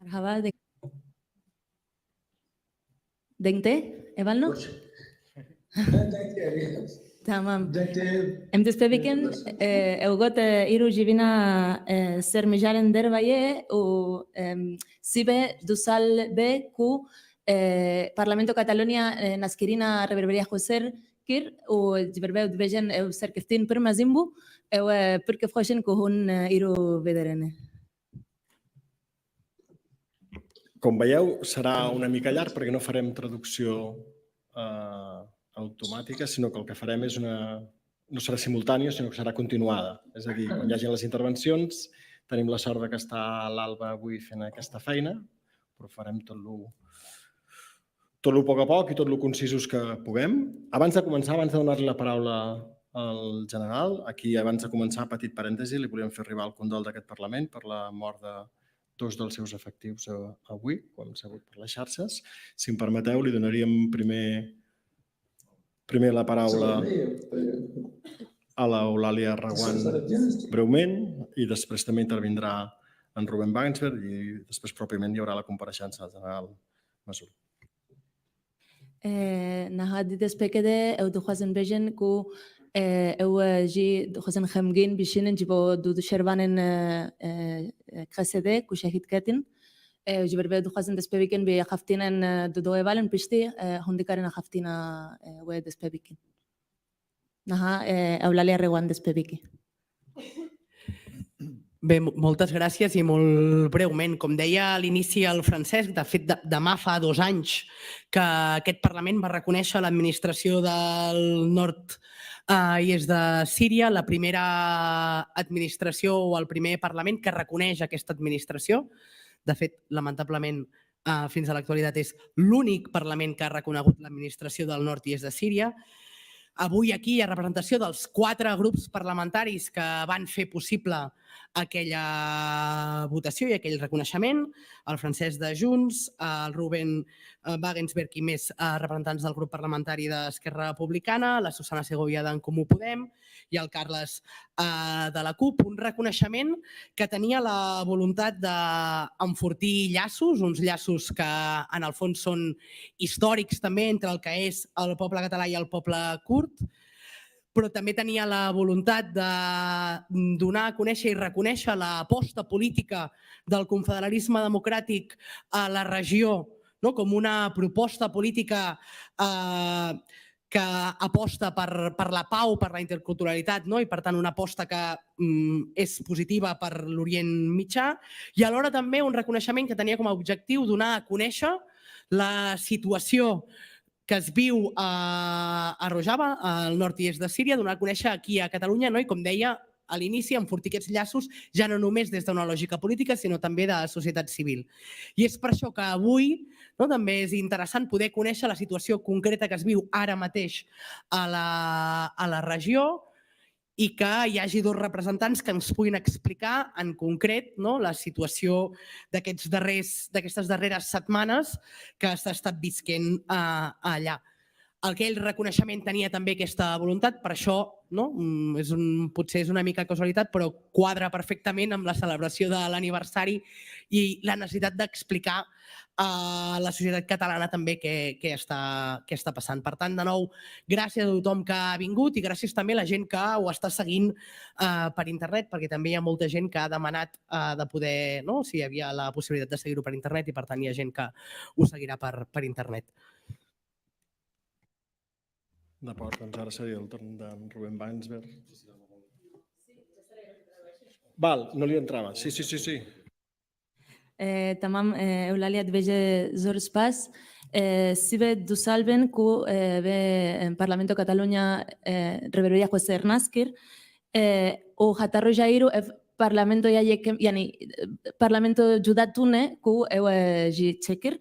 مرحبا دنگته اولنو تمام امتى سبيكن اوغوت ايرو جيبينا سر مجال دربايه و سيبه دوسال به كو Parlamento Catalunya nasquirina reverberia Joser kir و جبربه دبجن او سركفتين برما زيمبو او برك فخشن كهون ايرو بدرنه. Com veieu, serà una mica llarg perquè no farem traducció automàtica, sinó que el que farem és no serà simultània, sinó que serà continuada. És a dir, quan hi hagi les intervencions, tenim la sort que està l'Alba avui fent aquesta feina, però farem tot a poc a poc i tot el concisos que puguem. Abans de començar, abans de donar-li la paraula al general, aquí abans de començar, petit parèntesi, li volíem fer arribar el condol d'aquest Parlament per la mort de dos dels seus efectius avui, quan hem sabut per les xarxes. Si em permeteu, li donaríem primer la paraula a l'Eulàlia Reguant breument i després també intervindrà en Rubén Wagensberg i després pròpiament hi haurà la compareixença del general Masur. نهاد دسبكده او دخوازن بجن كو او جي دخوازن خمگين بشين جبو دو شربانن قصده كو شهيد كاتن جبربه دخوازن دسبكين بخفتينن دو ايوالن بشتي هندكارن خفتينا و دسبكين نها اولاليا روان دسبكين. Bé, moltes gràcies i molt breument. Com deia a l'inici el Francesc, de fet, demà fa 2 anys que aquest Parlament va reconèixer l'administració del nord i és de Síria, la primera administració o el primer Parlament que reconeix aquesta administració. De fet, lamentablement, fins a l'actualitat és l'únic Parlament que ha reconegut l'administració del nord i és de Síria. Avui aquí hi ha representació dels 4 grups parlamentaris que van fer possible aquella votació i aquell reconeixement, el Francesc de Junts, el Rubén Wagensberg i més representants del grup parlamentari d'Esquerra Republicana, la Susana Segovia d'en Comú Podem i el Carles de la CUP. Un reconeixement que tenia la voluntat d'enfortir llaços, uns llaços que en el fons són històrics també entre el que és el poble català i el poble kurd, però també tenia la voluntat de donar a conèixer i reconèixer l'aposta política del confederalisme democràtic a la regió com una proposta política que aposta per la pau, per la interculturalitat i per tant una aposta que és positiva per l'Orient Mitjà i alhora també un reconeixement que tenia com a objectiu donar a conèixer la situació que es viu a Rojava, al nord i est de Síria, donar a conèixer aquí a Catalunya i, com deia a l'inici, enfortir aquests llaços ja no només des d'una lògica política, sinó també de societat civil. I és per això que avui també és interessant poder conèixer la situació concreta que es viu ara mateix a la regió i que hi hagi 2 representants que ens puguin explicar en concret la situació d'aquestes darreres setmanes que s'ha estat visquent allà. Aquell reconeixement tenia també aquesta voluntat, per això potser és una mica casualitat, però quadra perfectament amb la celebració de l'aniversari i la necessitat d'explicar a la societat catalana també què està passant. Per tant, de nou, gràcies a tothom que ha vingut i gràcies també a la gent que ho està seguint per internet, perquè també hi ha molta gent que ha demanat de poder, si hi havia la possibilitat de seguir-ho per internet i per tant hi ha gent que ho seguirà per internet. D'acord, doncs ara seria el torn d'en Rubén Wagensberg. Val, no li entrava. Sí. تمام اولاليا دبيجه زور سباس سيبه دو سالبن كو به Parlamento Catalunya reverberia José Naskir او خاطر جايرو Parlamento يعني Parlamento جوداتونه كو جي تشكر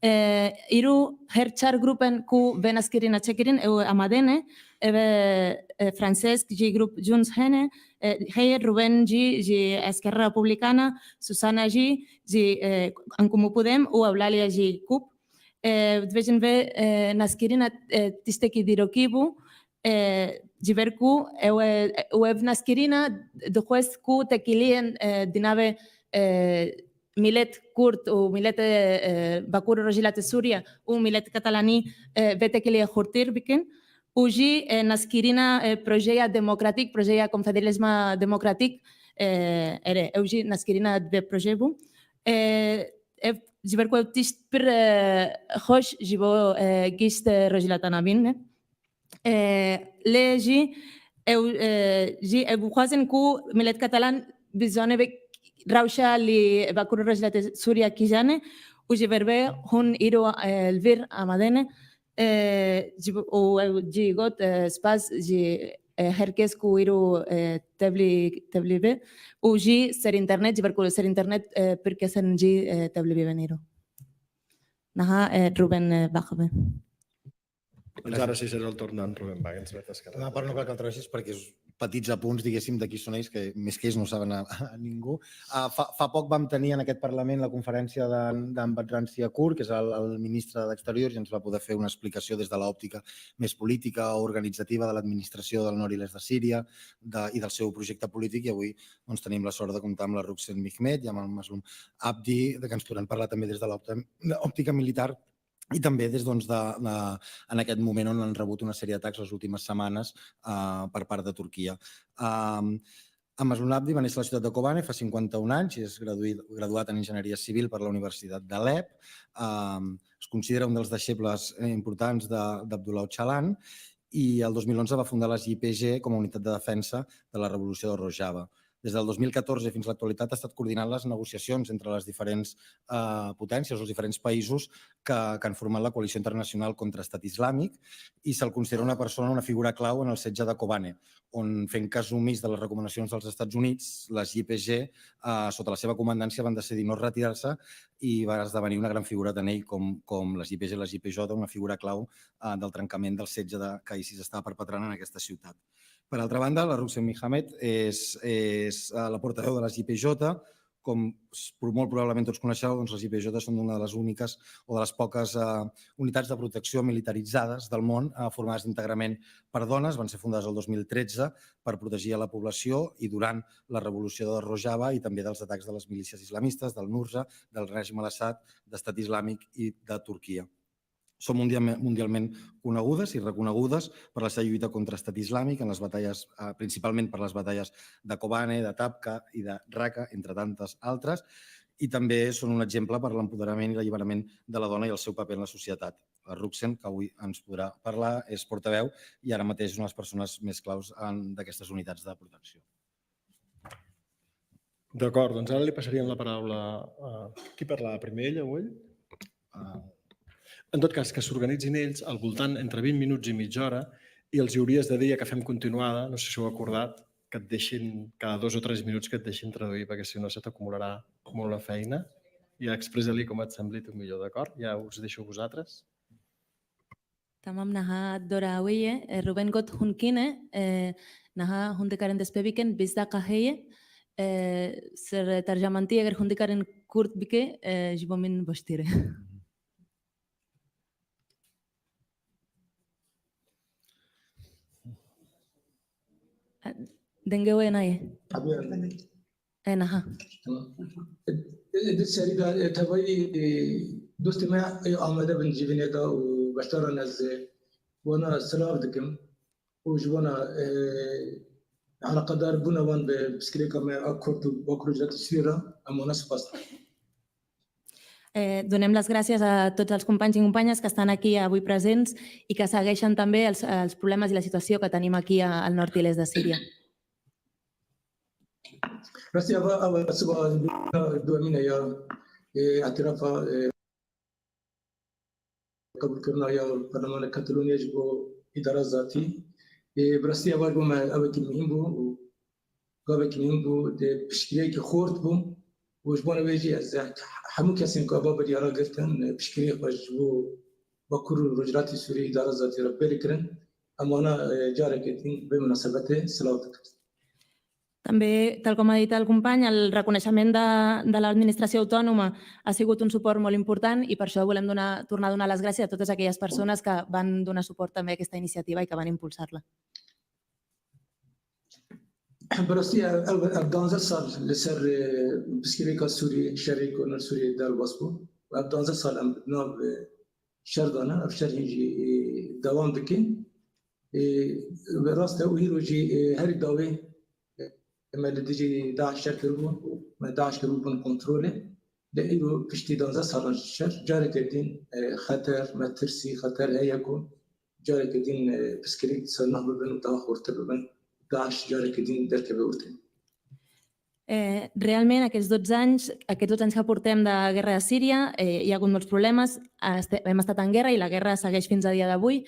إيرو هرتشار جروبن كو بناسكرين تشكرين أو أمادنة فرانسيسك جي جروب جونز هنا هي روبن جي اسكرا ريبوبليكانا سوسانا جي أنكمو بودم وأولاليا جي كوب دفجن في ناسكرين تستكي ديروكيبو جبركو وف ناسكرين دخوس كو تكيلين دينابه ميلاد كورد وميلاد باكور رجلات سوريا وميلاد كتالاني بيتكلي خورتير بكن وجي نسكيرينا بروجيا ديموكراتيك بروجيا كونفدراليزم ديموكراتيك اوجي نسكيرينا بروجيبو جبر كو تيست بر خوش جيبو جيست رجلات نابين لجي جي ابو خازن كو ميلاد كتالان بزونه بك راوشا اللي باكور رجلات سوريا كيجاني وجي بربي هون إيرو الفير أمادينه وجي قط سباس جي هركس كو إيرو تبلي بي وجي سر إنترنت جي بركول سر إنترنت بركسن جي تبلي بي بنيرو نها روبن باخبه Doncs ara sí serà el torn d'en Rubén Bach, ens vet esquerra. No, però no cal que el traguessis perquè és petits apunts, diguéssim, de qui són ells, que més que ells no saben a ningú. Fa poc vam tenir en aquest Parlament la conferència d'en Bertran Siakur, que és el ministre d'Exteriors, i ens va poder fer una explicació des de l'òptica més política o organitzativa de l'administració del nord i l'est de Síria i del seu projecte polític, i avui tenim la sort de comptar amb la Ruxen Mehmet i amb el Maslum Abdi, que ens podran parlar també des de l'òptica militar. I també des en aquest moment on han rebut una sèrie d'atacs les últimes setmanes per part de Turquia. Maslum Abdi va néixer a la ciutat de Kobane fa 51 anys i és graduat en Enginyeria Civil per la Universitat d'Alep. Es considera un dels deixebles importants d'Abdullah Öcalan i el 2011 va fundar les YPG com a unitat de defensa de la revolució de Rojava. Des del 2014 fins a l'actualitat ha estat coordinant les negociacions entre les diferents potències, els diferents països que han format la coalició internacional contra Estat Islàmic i se'l considera una figura clau en el setge de Kobane, on fent cas omís de les recomanacions dels Estats Units, les YPG, sota la seva comandància, van decidir no retirar-se i va esdevenir una gran figura tant ell com les YPG i les YPJ, una figura clau del trencament del setge que ISIS estava perpetrant en aquesta ciutat. Per altra banda, la Ruxen Mehmet és la portaveu de les YPJ. Com molt probablement tots coneixeu, les YPJ són una de les úniques o de les poques unitats de protecció militaritzades del món formades íntegrament per dones. Van ser fundades el 2013 per protegir a la població i durant la revolució de Rojava i també dels atacs de les milícies islamistes, del Nusra, del règim al-Assad, d'Estat Islàmic i de Turquia. Són mundialment conegudes i reconegudes per la seva lluita contra Estat Islàmic, en les batalles, principalment per les batalles de Kobane, de Tabqa i de Raqqa, entre tantes altres, i també són un exemple per l'empoderament i l'alliberament de la dona i el seu paper en la societat. La Ruxen, que avui ens podrà parlar, és portaveu i ara mateix és una de les persones més claus d'aquestes unitats de protecció. D'acord, doncs ara li passaríem la paraula a qui parlava primer, ella o ell? En tot cas, que s'organitzin ells al voltant entre 20 minuts i mitja hora i els hi hauries de dir que fem continuada, no sé si ho heu acordat, que et deixin cada 2 o 3 minuts que et deixin traduir, perquè si no se t'acumularà molt la feina. I expressa-li com et sembli tu millor, d'acord? Ja us deixo a vosaltres. تمام نها دورا ويه روبن قد هنكينه نها هندكارن دسبيكن بيزداقه هي سر ترجمانتي اگر هندكارن كورد بك جيبو من بشتيره دنگه وين ايه نها السريدة تبعي دوست ما آمده بنجيبينه دا وبشترى از وانا سلاف دكم وجوانا على قدر بنا وان بسكريكا ما أكورد وكروجات السيرة أمونا سباس. Donem les gràcies a tots els companys i companyes que estan aquí avui presents i que segueixen també els problemes i la situació que tenim aquí al nord i l'est de Síria. راسي أبا سبا دوامينا يا اعترافا قبل كرنا يا برلمان كاتالونيا جبو إدارة ذاتي براسي أبا جوما أبا كمين بو وأبا كمين بو بشكلية كخورت بو وجبونا بيجي حمو كاسين كأبا بديارا قرتن بشكلية بجبو بكر رجلات سوري إدارة ذاتي ربي لكرن أما أنا جارة كتين بمناسبته سلاوتك. També, tal com ha dit el company, el reconeixement de l'administració autònoma ha sigut un suport molt important i per això volem tornar a donar les gràcies a totes aquelles persones que van donar suport també a aquesta iniciativa i que van impulsar-la. براستی اول 12 سال لسر بسکریکا سوری شری کنر سوری در واسبو و 12 سال ام ناب شهر دانه افشار هنجی دوام دکن راسته و هیروجی هر داوی ملدیجی داعش شر کربون ما داعش کربون کنترله لإيرو پشتی 12 سال شر جاری کردین خطر مترسی خطر هیکون جاری کردین بسکریک سنه ببن و داخل ورته ببن داعش جاری کردین درک بورته. Realment, aquests 12 anys que portem de guerra de Síria, hi ha hagut molts problemes, hem estat en guerra i la guerra segueix fins a dia d'avui.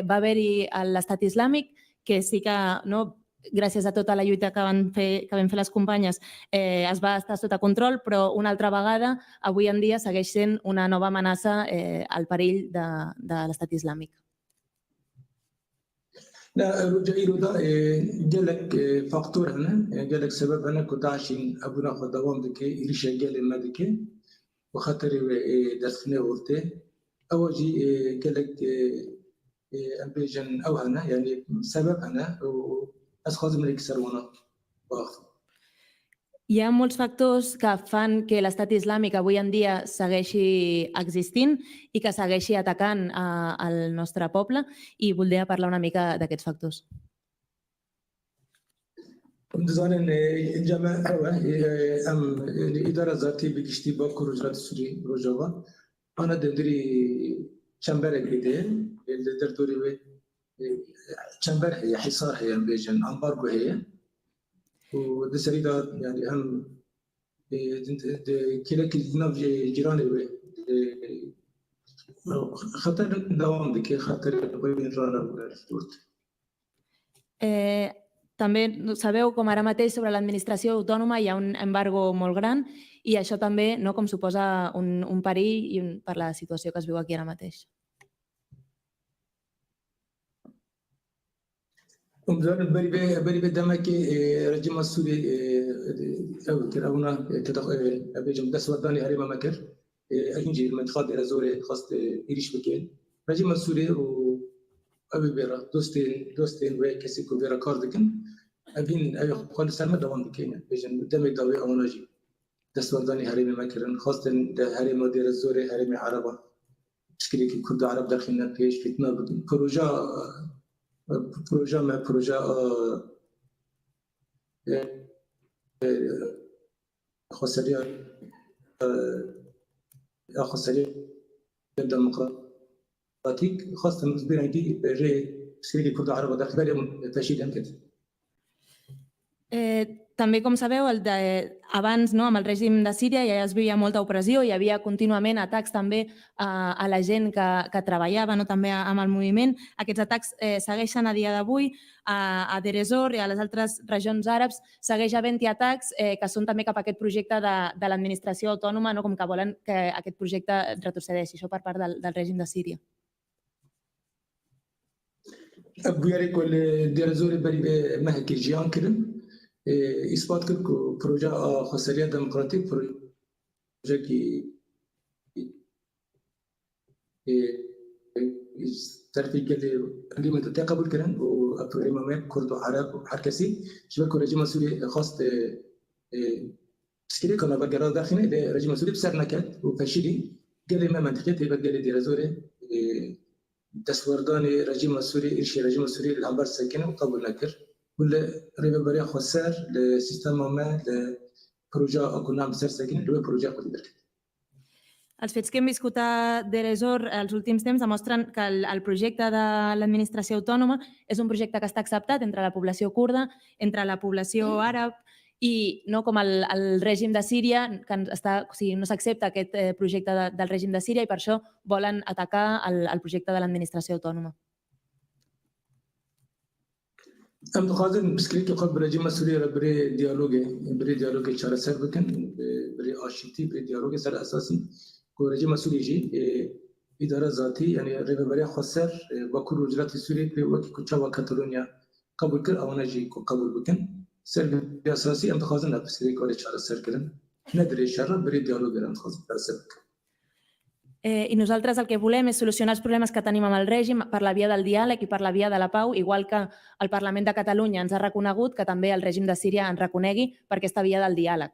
Va haver-hi l'estat islàmic, que sí que, gràcies a tota la lluita que vam fer les companyes, es va estar sota control, però una altra vegada, avui en dia, segueix sent una nova amenaça al perill de l'estat islàmic. لا رجعيرو دا جالك فاكتور هنا جالك سبب هنا كداشين أبونا خد دوام دكي إليشا جال ما دكي وخاطر درسنا ورته أوجي جالك أمبيجن أو هنا يعني سبب هنا وأسخاز من الكسرونا باخ. Hi ha molts factors que fan que l'estat islàmic avui en dia segueixi existint i que segueixi atacant al nostre poble i voldria parlar una mica d'aquests factors. دزانن الجامعة أم الإدارة الذاتية بيجتي باكر وزارة السوري رجوا أنا دندري شمبر جديد اللي دردوري به شمبر هي حصار هي بيجن أمبارجو هي ودسريدا يعني هم كلا كنا جيراني به خطر دوام دكي خطر بين رانا ورد. També sabeu com ara mateix sobre l'administració autònoma hi ha un embargo molt gran i això també com suposa un perill per la situació que es viu aquí ara mateix. بري بدمك رجيم السوري أو كراونا تدخل بيجم دس وداني هريمة مكر أجنجي المنطقة الزوري خاصة إيريش بكين رجيم السوري و أبي بيرا دوستين وكسي كوبيرا كاردكن أبين أي قال سلمة دوام بكين بيجم دمك داوي أو ناجي دس وداني هريمة مكرن خاصة هريمة دير الزوري هريمة عربة مشكلة كرد عرب داخلنا فيش فتنة بدون پروژه ما پروژه خسری دموکراتیک خاصة مزبرنگی به سری کرد عرب داخل بله تشکیل هم کرد. També, com sabeu, abans, amb el règim de Síria ja es vivia molta opressió, hi havia contínuament atacs també a la gent que treballava també amb el moviment. Aquests atacs segueixen a dia d'avui. A Deir ez-Zor i a les altres regions àrabs segueix havent-hi atacs que són també cap a aquest projecte de l'administració autònoma, com que volen que aquest projecte retrocedeixi, això per part del règim de Síria. أبو ياري كل دير زوري بري مهكي جيان كرم إثبات كركو بروجا خسرية ديمقراطيك بروجا كي تعرفي قال لي متى قبل كرن وأبو إمامات كردو عرب وحركسي شبكة رجيم سوري خاص تسكيري كنا بقرار داخلي رجيم سوري بسرنا كات وفشلي قال لي ما منطقية يبقى قال لي دير زوري تسورداني رجيم السوري إيش رجيم السوري الأنبار ساكنة وقبل نكر ولا ريبة بريا خسر لسيستم ما لبروجا أكون نام سر ساكنة لو بروجا قد درك. Els fets que hem viscut a Deir ez-Zor els últims temps demostren que el projecte de l'administració autònoma és un projecte que està acceptat entre la població kurda, entre la població àrab i no com el règim de Síria, que no s'accepta aquest projecte del règim de Síria i per això volen atacar el projecte de l'administració autònoma. أم تقاضي بسكريت قبل رجيم السوري بري ديالوجي شارع سربكن بري آشتي بري ديالوجي سر أساسي ورجيم السوري جي إدارة ذاتي يعني ريبة بري خسر وكل وزارة السوري في وقت كتشوا كاتالونيا قبل كل أو نجي قبل بكن سر أساسي أم تقاضي نبسكريت قبل شارع سركن ندري شارع بري ديالوجي أم تقاضي سربكن. I nosaltres el que volem és solucionar els problemes que tenim amb el règim per la via del diàleg i per la via de la pau, igual que el Parlament de Catalunya ens ha reconegut que també el règim de Síria ens reconegui per aquesta via del diàleg.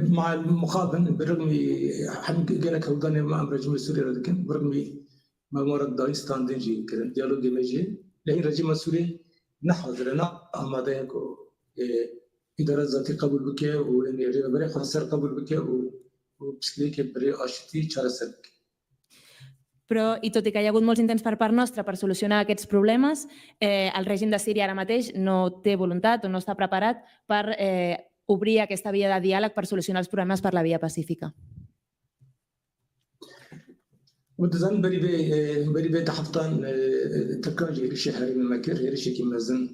مع المقابل برغم حمد قالك هوداني مع رجيم السوري لكن برغم ما مرد دايستان دينجي كان ديالوج ميجي لكن الرجيم السوري نحضر لنا اماديك اداره ذاتي قبول بك واني بري خسر قبول بك وبسليك بري اشتي تشارسك. Però, i tot i que hi ha hagut molts intents per part nostra per solucionar aquests problemes, el règim de Síria ara mateix no té voluntat o no està preparat per obrir aquesta via de diàleg per solucionar els problemes per la via pacífica. ودزان بري تحفتان تكاجي ريشي هاري من مكر ريشي كيما زن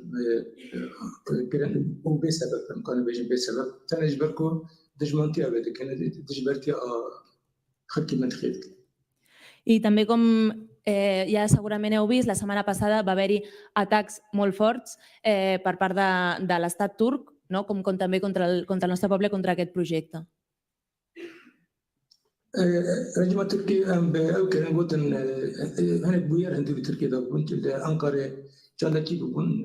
كرن وبسبب كان بيجي بسبب تنجبركو دجمنتي ابدا كان دجبرتي خكي من خيرك. I també, com ja segurament heu vist, la setmana passada va haver-hi atacs molt forts per part de l'estat turc, no? com també contra el nostre poble, contra aquest projecte. رجمة تركيا أو كان قلتن هنا بوير هندي بتركيا ده كنت أنقرة جالكي بكون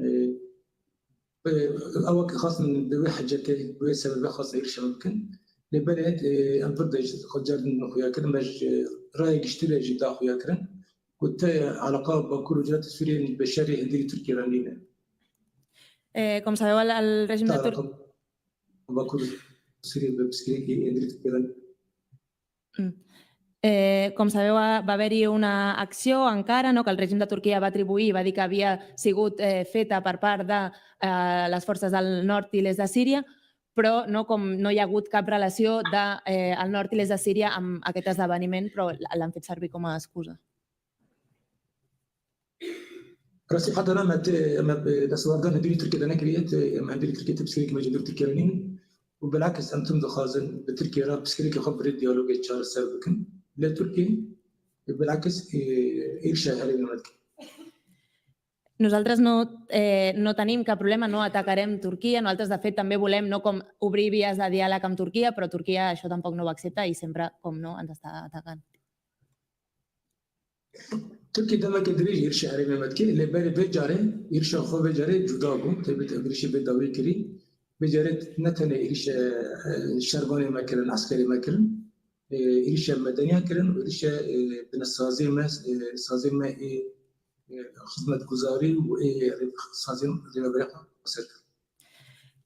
أو خاصة بواحد جتة بسبب خاصة يرشل كن لبلد أنفرد خجار من خويا كرن باش رايق اشتري جدا خويا كرن كنت علاقة بكل جات السوريين البشري هندي تركيا رانينا. Com sabeu, el règim de Turquia... بكل السوريين بسكري هندي تركيا. Com sabeu, va haver-hi una acció encara que el règim de Turquia va atribuir i va dir que havia sigut feta per part de les forces del nord i l'est de Síria, però com no hi ha hagut cap relació del nord i l'est de Síria amb aquest esdeveniment, però l'han fet servir com a excusa. راسي حتى انا ما تصورنا هندي تركيا انا كريت ما هندي تركيا بسكريك ما جبت تركيا وبالعكس انتم دخازن بتركيا راه بسكريك خبر الديالوج تشار سابقا لا تركيا بالعكس إيرشا هاري من مدك. Nosaltres no tenim cap problema, no atacarem Turquia. Nosaltres, de fet, també volem com obrir vies de diàleg amb Turquia, però Turquia això tampoc no ho accepta i sempre, com no, ens està atacant. تركيا دائما كدريج إيرشا هاري من مدك اللي بالي بيجاري إيرشا خو بيجاري جدابو تبي تبريش بداوي كري بيجاري نتنى إيرشا شرباني ما كرن عسكري ما كرن إيرشا مدنيا كرن وإيرشا بين السازين ما خدمة گزاري وسازين ريبريقة وسرقة.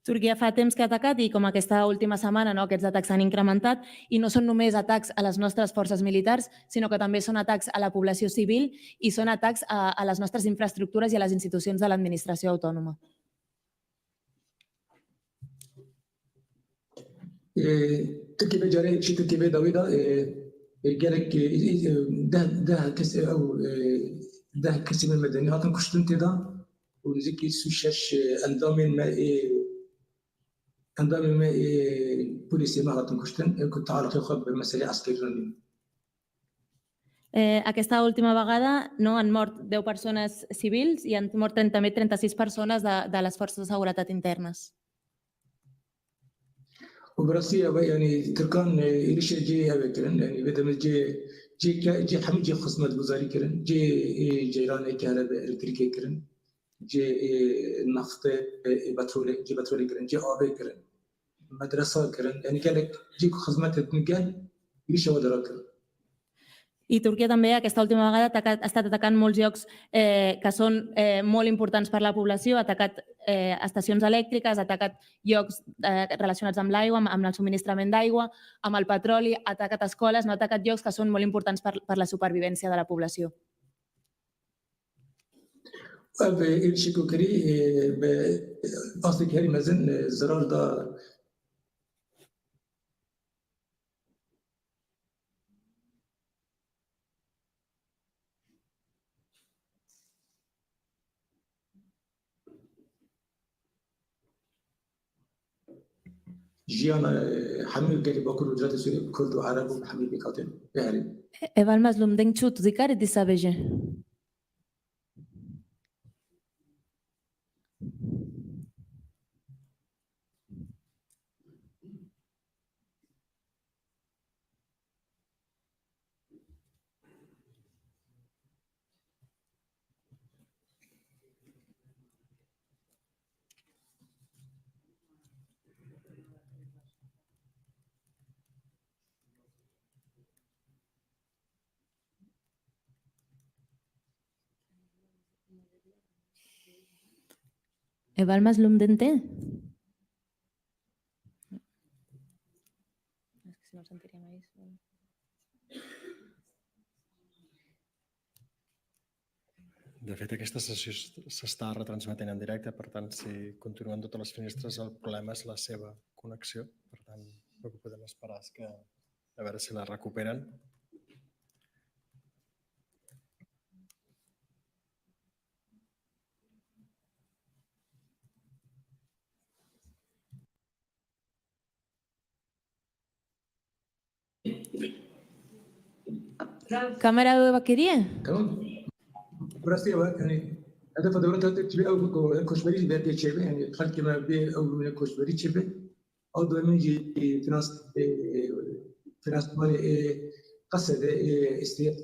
Turquia fa temps que ha atacat i com aquesta última setmana aquests atacs s'han incrementat i no són només atacs a les nostres forces militars, sinó que també són atacs a la població civil i són atacs a les nostres infraestructures i a les institucions de l'administració autònoma. تركيا بجاري شيء تركيا بداويدا قالك ده كسي من المدني هاتن كشتن تدا ونزكي سوشاش اندامين ما بوليسي ما هاتن كشتن كنت عارف يخب مسألة عسكرية. Aquesta última vegada han mort 10 persones civils i han mort també 36 persones de les forces de seguretat internes. وبراسية يعني تركان إيش جي هذا كرن يعني بدل جي حمد جي خصمة جزاري كرن جي جيران كهرباء إلكتريكي كرن جي نفط بترول كرن جي آب كرن مدرسة كرن يعني كانك جي خصمة تنقل إيش هو دراك. I Turquia també aquesta última vegada ha estat atacant molts llocs que són molt importants per la població, ha atacat estacions elèctriques, ha atacat llocs relacionats amb l'aigua, amb el subministrament d'aigua, amb el petroli, ha atacat escoles, no ha atacat llocs que són molt importants per la supervivència de la població. إيش كوكري قصدك هاري مازن الزرار ده جيانا حمل قالي بكل وجرات السوري كرد وعرب وحمل بكاتن بهري. Eval mazlum dengchut zikar disabeje. Eval Maslum-Dente? És que si no ho sentiria mai. De fet, aquesta sessió s'està retransmetent en directe, per tant, si continuen totes les finestres, el problema és la seva connexió. Per tant, el que podem esperar és que a veure si la recuperen. Càmera Baqueria? تمام براسي وقت يعني هدف دورات تبي او كوشبري ده تشبه يعني خلك ما بي او من كوشبري تشبه او دو من جي فينانس مالي قصد استيات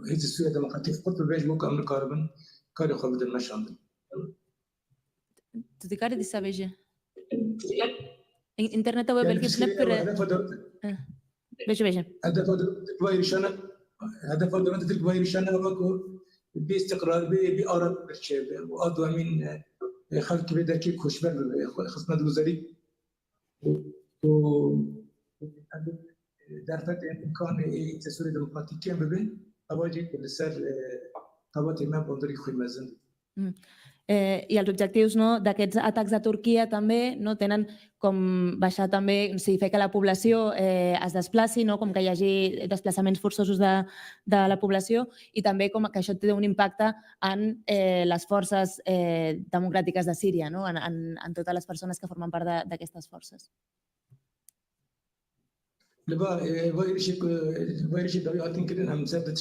هيك السويه ديمقراطيه قلت بيج بوك امر كاربن كاري خبط المشان Tu care de sabeja? Internet web el que هدف دورات veja. هدف دورات فايرشانا هدف دورات فايرشانا وكو باستقرار بآراء بالشباب وأضوى من خلق بدر كي كوشبر خصنا الوزاري و درفت إمكان تسوير ديمقراطيكيا ببين أواجه لسر طبعا ما بندري خوي مازن. I els objectius d'aquests atacs a Turquia també tenen com baixar també, o sigui, fer que la població es desplaci, com que hi hagi desplaçaments forçosos de la població i també com que això té un impacte en les forces democràtiques de Síria, en totes les persones que formen part d'aquestes forces. فايرشي دبي كده هم سبت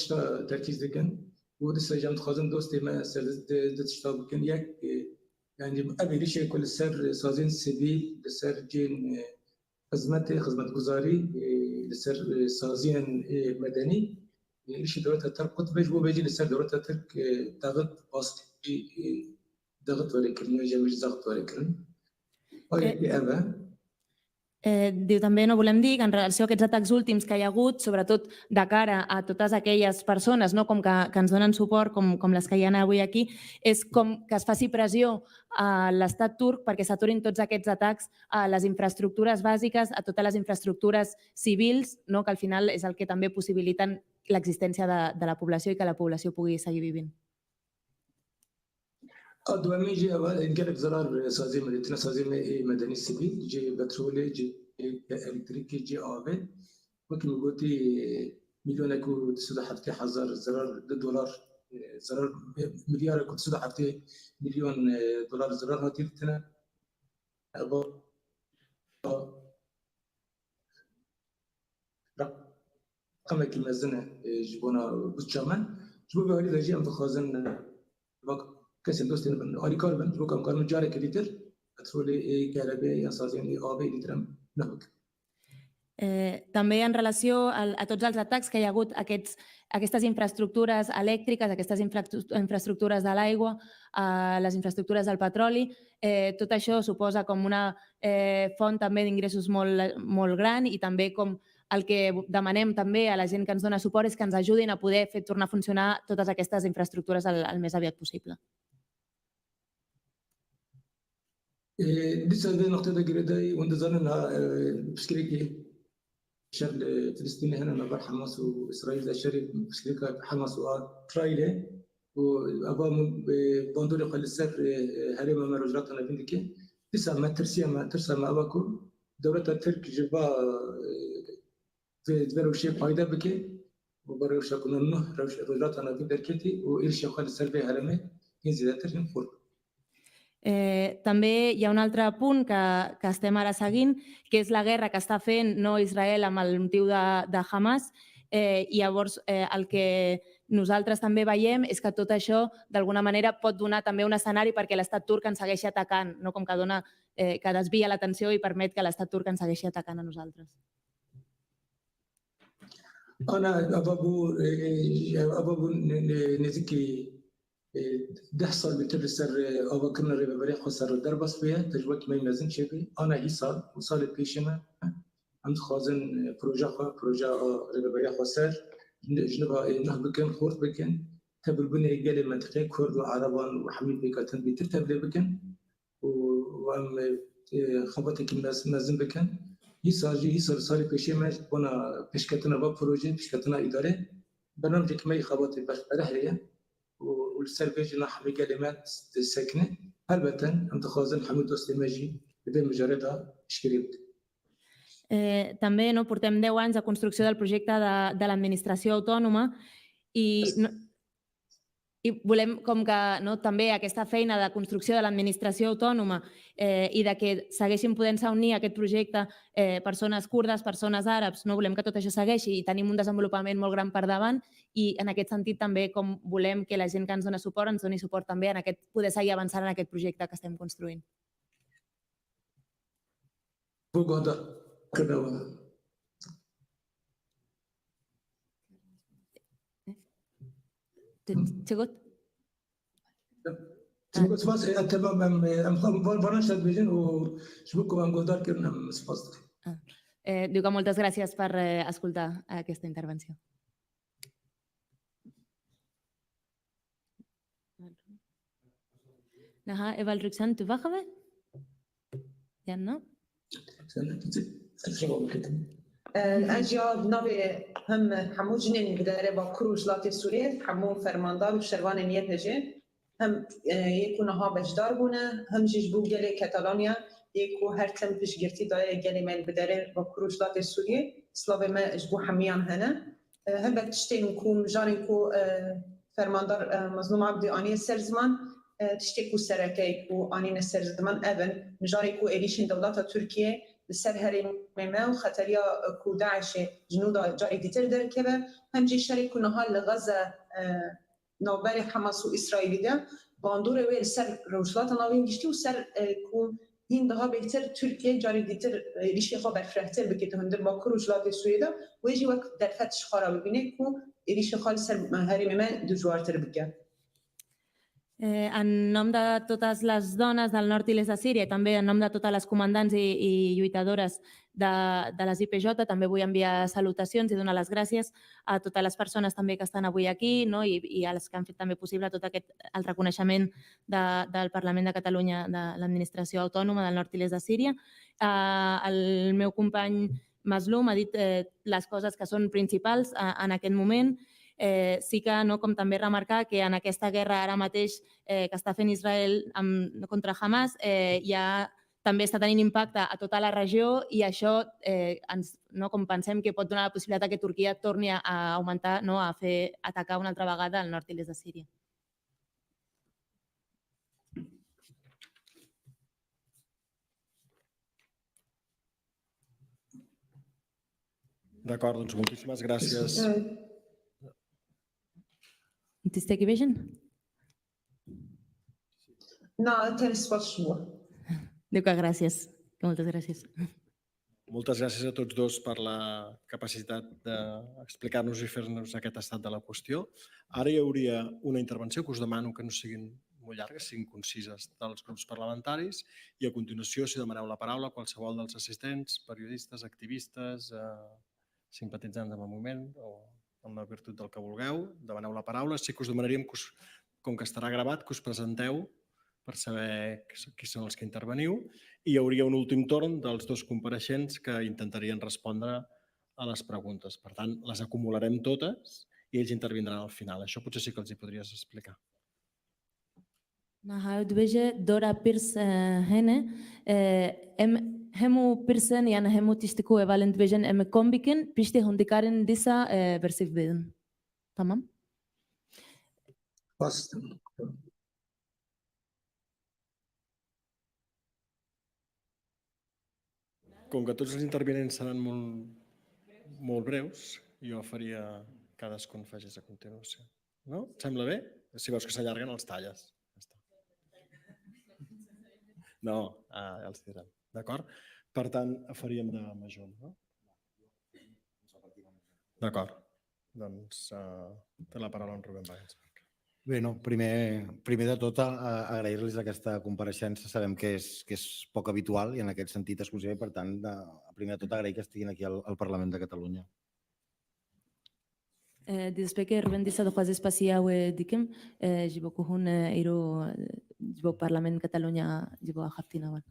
تركيز ذكن ودس جامد خازن دوستي ما سرد تشتغل كن يعني أبي ريشة كل سر سازين سبيل لسر جين خدمة جزاري لسر سازين مدني ريشة دولة ترقط بيجو بيجي لسر دولة ترك ضغط باست ضغط ولكن مش ضغط ولكن هاي أبا Diu també, volem dir que en relació a aquests atacs últims que hi ha hagut, sobretot de cara a totes aquelles persones com que ens donen suport, com les que hi ha avui aquí, és com que es faci pressió a l'estat turc perquè s'aturin tots aquests atacs a les infraestructures bàsiques, a totes les infraestructures civils, que al final és el que també possibiliten l'existència de la població i que la població pugui seguir vivint. قد ما يجي انقلب زرار سازي مدني السبيل جي بترولي جي الكتريكي جي آبي ممكن قلتي مليون اكو تسودا حتى حزار زرار دولار زرار مليار اكو تسودا حتى مليون دولار زرار هاتي تنا رقم كمزنه جبونا بتشمان جبوا بهالي دجي ام خازن كسر دوستي من أريكار بن جو كم كانوا جاري كديتر أترولي كهرباء أساسيا آبي ديترم نهوك. També en relació a tots els atacs que hi ha hagut aquestes infraestructures elèctriques, aquestes infraestructures de l'aigua, les infraestructures del petroli, tot això suposa com una font també d'ingressos molt gran i també com el que demanem també a la gent que ens dona suport és que ens ajudin a poder fer tornar a funcionar totes aquestes infraestructures el més aviat possible. لسه هذه النقطة دقيقة وانتظرنا بشكل شر فلسطين هنا نبر حماس وإسرائيل ذا شريك بشكل حماس وإسرائيل وأبا بندور قل السر هرم ما رجعتنا بينك لسه ما ترسى ما أباكو دولة الترك جبا في دبر شيء فايدة بك وبرش كنا نه رجعتنا بينك وإيش يخل السر في هرمه ينزل الترك فور. També hi ha un altre punt que estem ara seguint, que és la guerra que està fent Israel amb el motiu de Hamas, i llavors el que nosaltres també veiem és que tot això d'alguna manera pot donar també un escenari perquè l'estat turc ens segueixi atacant, com que desvia l'atenció i permet que l'estat turc ens segueixi atacant a nosaltres. أنا أبابو نزكي ده صار بتر سر أو كنا ربع بريق خسر الدربس فيها تجربة ما يمازن شيء أنا هي صار وصار بيشنا عند خازن بروجا ربع بريق خسر جنبها نه بكن خورت بكن تبل بني قال المنطقة كرد وعربان وحميد بكتن بترتب بكن وام خبطك مازن بكن يصير صار بشيء ما بنا بشكتنا ببروجي بشكتنا إدارة برنامج ما يخبط برحلة والسربيجنا حمي كلمات ساكنة البته أنت خازن حميد دوستماجي بين مجردها شكريت. També no, portem 10 anys de construcció del projecte de l'administració autònoma i volem com que també aquesta feina de construcció de l'administració autònoma i de que segueixin podent-se unir a aquest projecte persones kurdes, persones àrabs, no volem que tot això segueixi i tenim un desenvolupament molt gran per davant i en aquest sentit també com volem que la gent que ens dona suport ens doni suport també en aquest poder seguir avançant en aquest projecte que estem construint. تقول سپاس اتباع برنامج تدبیرین و شبکه با گذار کردن سپاس. Diu que moltes gràcies per escoltar aquesta intervenció. Naha, Eva Rixan, tu vas a ver? Ja no? الأجيال نبي هم حمو جنين بداره با كروج لاتي سوريا حمو فرماندار وشروان نيتجي هم يكونها بجدار بونه هم جيجبو جلي كاتالونيا يكو هر تم بش جرتي داير جلي من بداره با كروج لاتي سوريا سلافي ما جبو حميان هنا هم بتشتين كوم جارينكو فرماندار مظلوم عبدي آني سرزمان تشتكو سركيكو آني نسرزمان أبن مجاريكو إليشين دولات تركيا السر هرم ما خطريا كو داعش جنودا جاري ديتر دركبه هم جي شركو نهال لغزة نوبر حماس وإسرائيل ده باندور ويل سر روشلات ناوين جشتي وسر كو هين دها بهتر تركيا جاري ديتر ريشي خبر فرحتر بكت هندر با روشلات سوريا ده ويجي وقت در فتش خراب ببینه كو ريشي خال سر هرم ما دوجوارتر بکه. En nom de totes les dones del nord i l'est de Síria i també en nom de totes les comandants i lluitadores de les IPJ també vull enviar salutacions i donar les gràcies a totes les persones també que estan avui aquí i a les que han fet també possible tot el reconeixement del Parlament de Catalunya de l'administració autònoma del nord i l'est de Síria. El meu company Maslum ha dit les coses que són principals en aquest moment. Sí que, com també remarcar, que en aquesta guerra ara mateix que està fent Israel contra Hamas ja també està tenint impacte a tota la regió i això, com pensem que pot donar la possibilitat que Turquia torni a augmentar, a fer atacar una altra vegada al nord i l'est de Síria. D'acord, doncs moltíssimes gràcies. تستكي vision؟ No, tens pots suar. Diu que gràcies, que moltes gràcies. Moltes gràcies a tots dos per la capacitat d'explicar-nos i fer-nos aquest estat de la qüestió. Ara hi hauria una intervenció que us demano que no siguin molt llargues, siguin concises dels grups parlamentaris i a continuació, si demaneu la paraula, qualsevol dels assistents, periodistes, activistes, simpatitzants amb el moviment o en la virtut del que vulgueu, demaneu la paraula. Sí que us demanaríem, com que estarà gravat, que us presenteu per saber qui són els que interveniu i hi hauria un últim torn dels dos compareixents que intentarien respondre a les preguntes. Per tant, les acumularem totes i ells intervindran al final. Això potser sí que els hi podries explicar. Dveje Dora Pirs hene hemu pirsen yani hemu tiştiku evalen dvejen kombikin pişti hundikarin disa versif bidin. Tamam? Bastım. Com que tots els intervinents seran molt breus, jo faria cadascun facis a continuació. No? Et sembla bé? Si veus que s'allarguen, els talles. No, ja els diran. D'acord? Per tant, faríem de major, no? D'acord. Doncs té la paraula en Rubén Wagensberg. Bé, primer de tot, agrair-los aquesta compareixença. Sabem que és poc habitual i en aquest sentit exclusiva i, per tant, primer de tot, agrair que estiguin aquí al Parlament de Catalunya. Despre que Ruben disa de quasi espaciau dikem, jibo kuhun iro jibo Parlament Catalunya jibo haftinawan.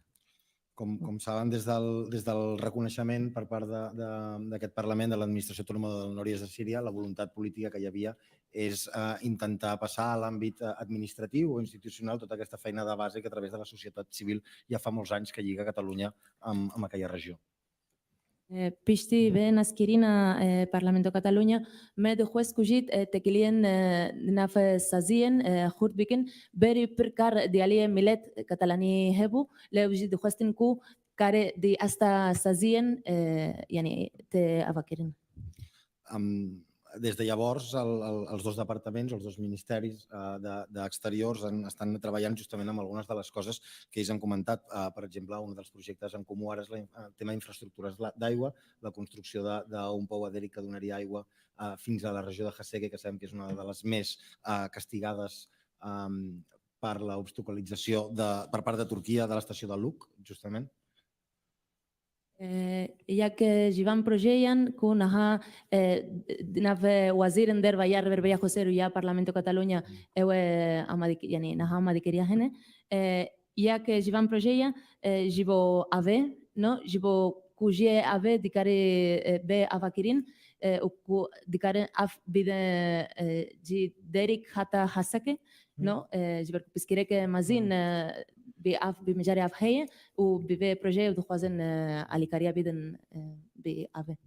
Com saben, des del reconeixement per part d'aquest Parlament, de l'Administració Autònoma del Nord-est de Síria, la voluntat política que hi havia és intentar passar a l'àmbit administratiu o institucional tota aquesta feina de base que a través de la societat civil ja fa molts anys que lliga Catalunya amb aquella regió. Pishti ben askirina Parlamento Catalunya med juez kujit tekilien naf sazien khurt bikin beri perkar dialie milet katalani hebu le ujid juestin ku kare di hasta sazien yani te avakirin. Des de llavors, els dos departaments, els dos ministeris d'Exteriors estan treballant justament amb algunes de les coses que ells han comentat. Per exemple, un dels projectes en comú ara és el tema d'infraestructures d'aigua, la construcció d'un pou adèric que donaria aigua fins a la regió de Haseke, que sabem que és una de les més castigades per l'obstaculització per part de Turquia de l'estació de Luk, justament. Jak živam projejan ku naha nav wazirin der vayar berbaya joseru ya Parlamento Catalunya ewe amadik yani naha amadikeria hene jak živam projeja živo ave no živo kuje ave dikare be avakirin ku dikare af bide ji derik hata hasake no jiber piskire ke mazin بمجاري أفهية وببي بروجي ودخوازن عليكاريا بيدن بأفه.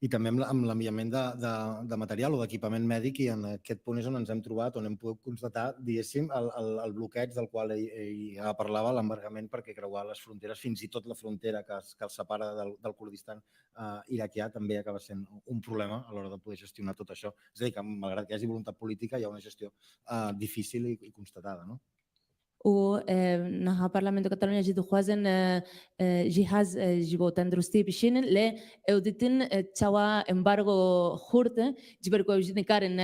I també amb l'enviament de material o d'equipament mèdic, i en aquest punt és on ens hem trobat, on hem pogut constatar, diguéssim, el bloqueig del qual ell parlava, l'embargament perquè creuar les fronteres, fins i tot la frontera que els separa del Kurdistan iraquià, també acaba sent un problema a l'hora de poder gestionar tot això. És a dir, que malgrat que hi hagi voluntat política, hi ha una gestió difícil i constatada, no? و نها Parlamento Catalunya جدو خوازن جهاز جبو تندرستی بشین ل اودیتن توا embargo خورده جبر کو جدی کارن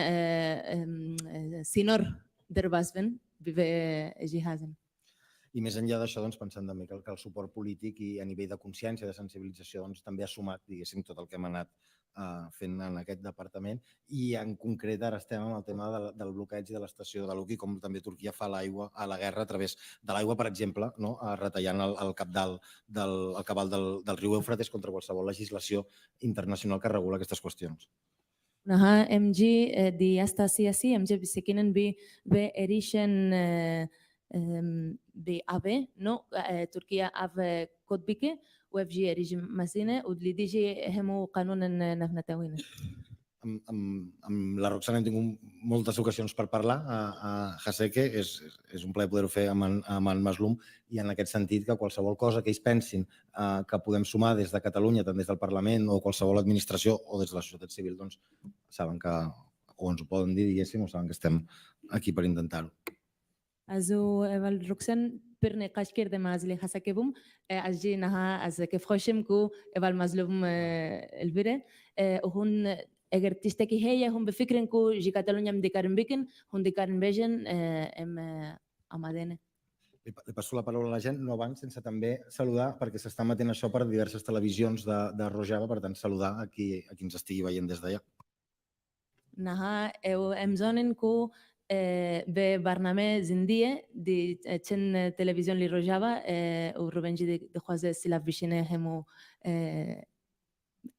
سینور درباسبن به جهازن. I més enllà d'això, doncs, pensant també que el suport polític i a nivell de consciència, de sensibilització, doncs, també ha sumat, diguéssim, tot el que hem anat fent en aquest departament, i en concret ara estem amb el tema del bloqueig de l'estació de Luk i com també Turquia fa l'aigua a la guerra a través de l'aigua, per exemple, no? Retallant el cabal del riu Eufrates contra qualsevol legislació internacional que regula aquestes qüestions. Naha MG di asta siyasi MG bisikinen bi erişen بأبي نو تركيا أف كود بيكي وفجي ريجيم مسينة ودليديجي همو قانون نفنتاوينه. Amb la Roxana hem tingut moltes ocasions per parlar a Haseke, és un plaer poder-ho fer amb en Maslum, i en aquest sentit que qualsevol cosa que ells pensin que podem sumar des de Catalunya, tant des del Parlament o qualsevol administració o des de la societat civil, doncs saben que o ens ho poden dir, diguéssim, o saben que estem aquí per intentar-ho. Also weil Roxan per نقاش کرده مازلی حسکه بوم از جی نها از که خوشم کو اول مظلوم البره هون اگر تشتكي هي هم بفكرن کو جي کاتالونیا مدیکارن بیکن هم دیکارن بیجن آمادene. Li passo la paraula a la gent, no abans, sense també saludar, perquè s'està emetent això per diverses televisions de Rojava, per tant, saludar a qui ens estigui veient des d'allà. Naha em zonen ko ببرنامه زندیه دی چند تلویزیون لی روجاوا و روبنجی دی خوازه سلاف بشینه همو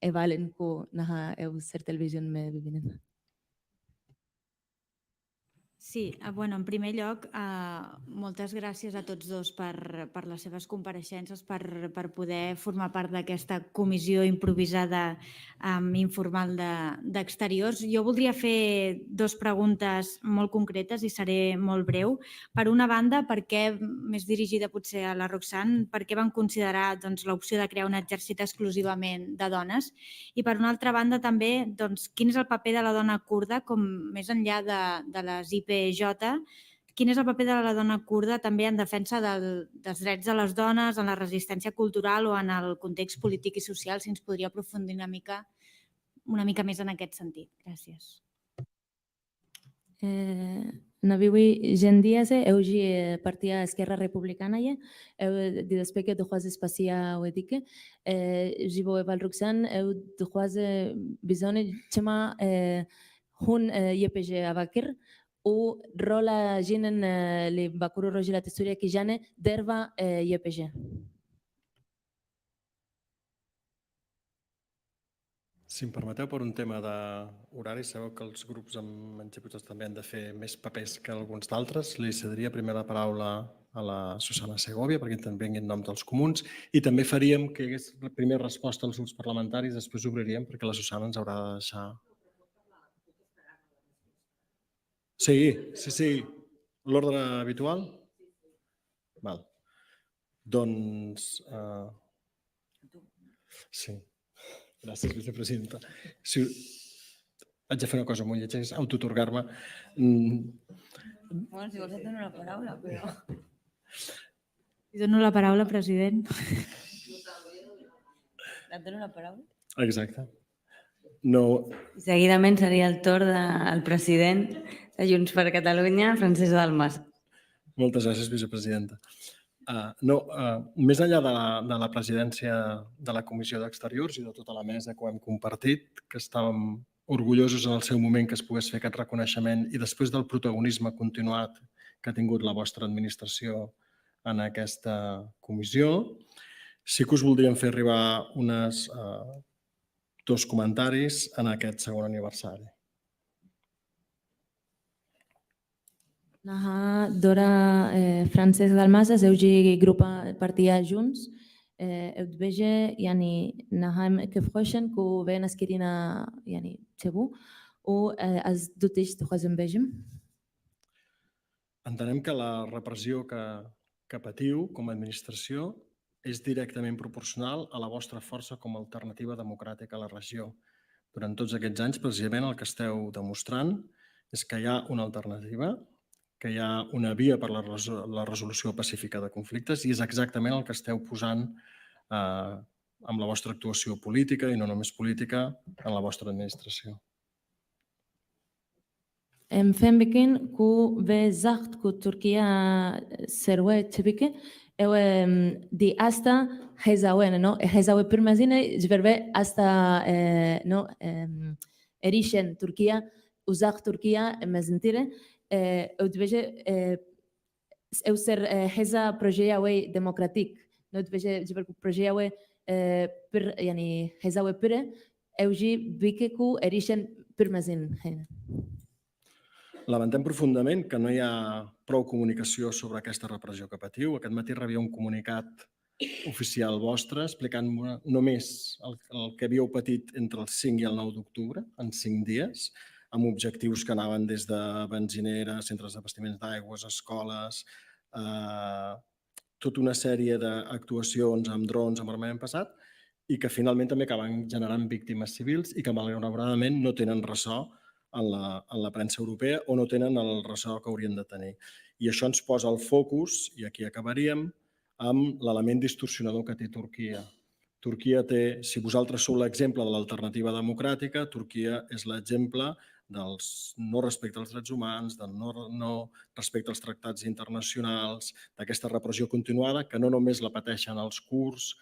ایوالن کو نها او سر تلویزیون me ببینن. Sí, bueno, en primer lloc, moltes gràcies a tots dos per les seves compareixences, per poder formar part d'aquesta comissió improvisada informal d'Exteriors. Jo voldria fer dues preguntes molt concretes i seré molt breu. Per una banda, més dirigida potser a la Roxane, per què van considerar l'opció de crear un exèrcit exclusivament de dones? I per una altra banda també, quin és el paper de la dona kurda, com més enllà de les IPJ, quin és el paper de la dona kurda també en defensa dels drets de les dones, en la resistència cultural o en el context polític i social, si ens podria aprofundir una mica més en aquest sentit. Gràcies. Naviwi gendiase euji partia Esquerra Republicana ye di despeke de khoaz espacia wedike jibo eval Roxane eu de khoaz bizone chema هون يبجي أفكر ورولا جينن اللي بكرو رجلات السورية كي جاني درفا يبجي. Si em permeteu, per un tema d'horari, sabeu que els grups amb menys diputats també han de fer més papers que alguns d'altres. Li cediria primer la paraula a la Susana Segovia perquè intervengui en nom dels comuns i també faríem que hi hagués la primera resposta als grups parlamentaris, després obriríem perquè la Susana ens haurà de deixar. Sí. L'ordre habitual? Val. Doncs... Sí. Gràcies, vicepresidenta. Haig de fer una cosa molt lletja, és autotorgar-me. Bueno, si vols et dono la paraula, però... Li dono la paraula, president. Et dono la paraula? Exacte. No, I seguidament seria el torn del president de Junts per Catalunya, Francesc Dalmas. moltes gràcies, vicepresidenta. Més enllà de la presidència de la Comissió d'Exteriors i de tota la mesa que ho hem compartit, que estàvem orgullosos en el seu moment que es pogués fer aquest reconeixement i després del protagonisme continuat que ha tingut la vostra administració en aquesta comissió, sí que us voldríem fer arribar dos comentaris en aquest segon aniversari. Naha Dora Francesc Dalmasa زوجي جروبا بارتيا جونز بيجي يعني نهم كيف خوشن كو بين اسكرينا يعني تبو و از دوتيش تخزم بيجم. Entenem que la repressió que patiu com a administració és directament proporcional a la vostra força com a alternativa democràtica a la regió. Durant tots aquests anys, precisament, el que esteu demostrant és que hi ha una alternativa, que hi ha una via per la resolució pacífica de conflictes i és exactament el que esteu posant amb la vostra actuació política i no només política en la vostra administració. فهم بكين كو بزخت كو تركيا سروة تبكي او دي استا هزاوين نو هزاوي برمازينه جبربه استا نو اريشن تركيا وزاخ تركيا مازنتيره او دبجه او سر هزا بروجيا وي ديمقراطيك نو دبجه جبركو بروجيا وي يعني هزاوي بره او جي بيكو اريشن برمازين هنا. Lamentem profundament que no hi ha prou comunicació sobre aquesta repressió que patiu. Aquest matí rebia un comunicat oficial vostre explicant només el que havíeu patit entre el 5 i el 9 d'octubre, en 5 dies, amb objectius que anaven des de benzineres, centres d'abastiments d'aigües, escoles, tota una sèrie d'actuacions amb drons, amb armament pesat, i que finalment també acaben generant víctimes civils i que malauradament no tenen ressò en la premsa europea o no tenen el ressò que haurien de tenir. I això ens posa el focus, i aquí acabaríem, amb l'element distorsionador que té Turquia. Turquia té, si vosaltres sou l'exemple de l'alternativa democràtica, Turquia és l'exemple del no respecte als drets humans, del no respecte als tractats internacionals, d'aquesta repressió continuada que no només la pateixen els kurds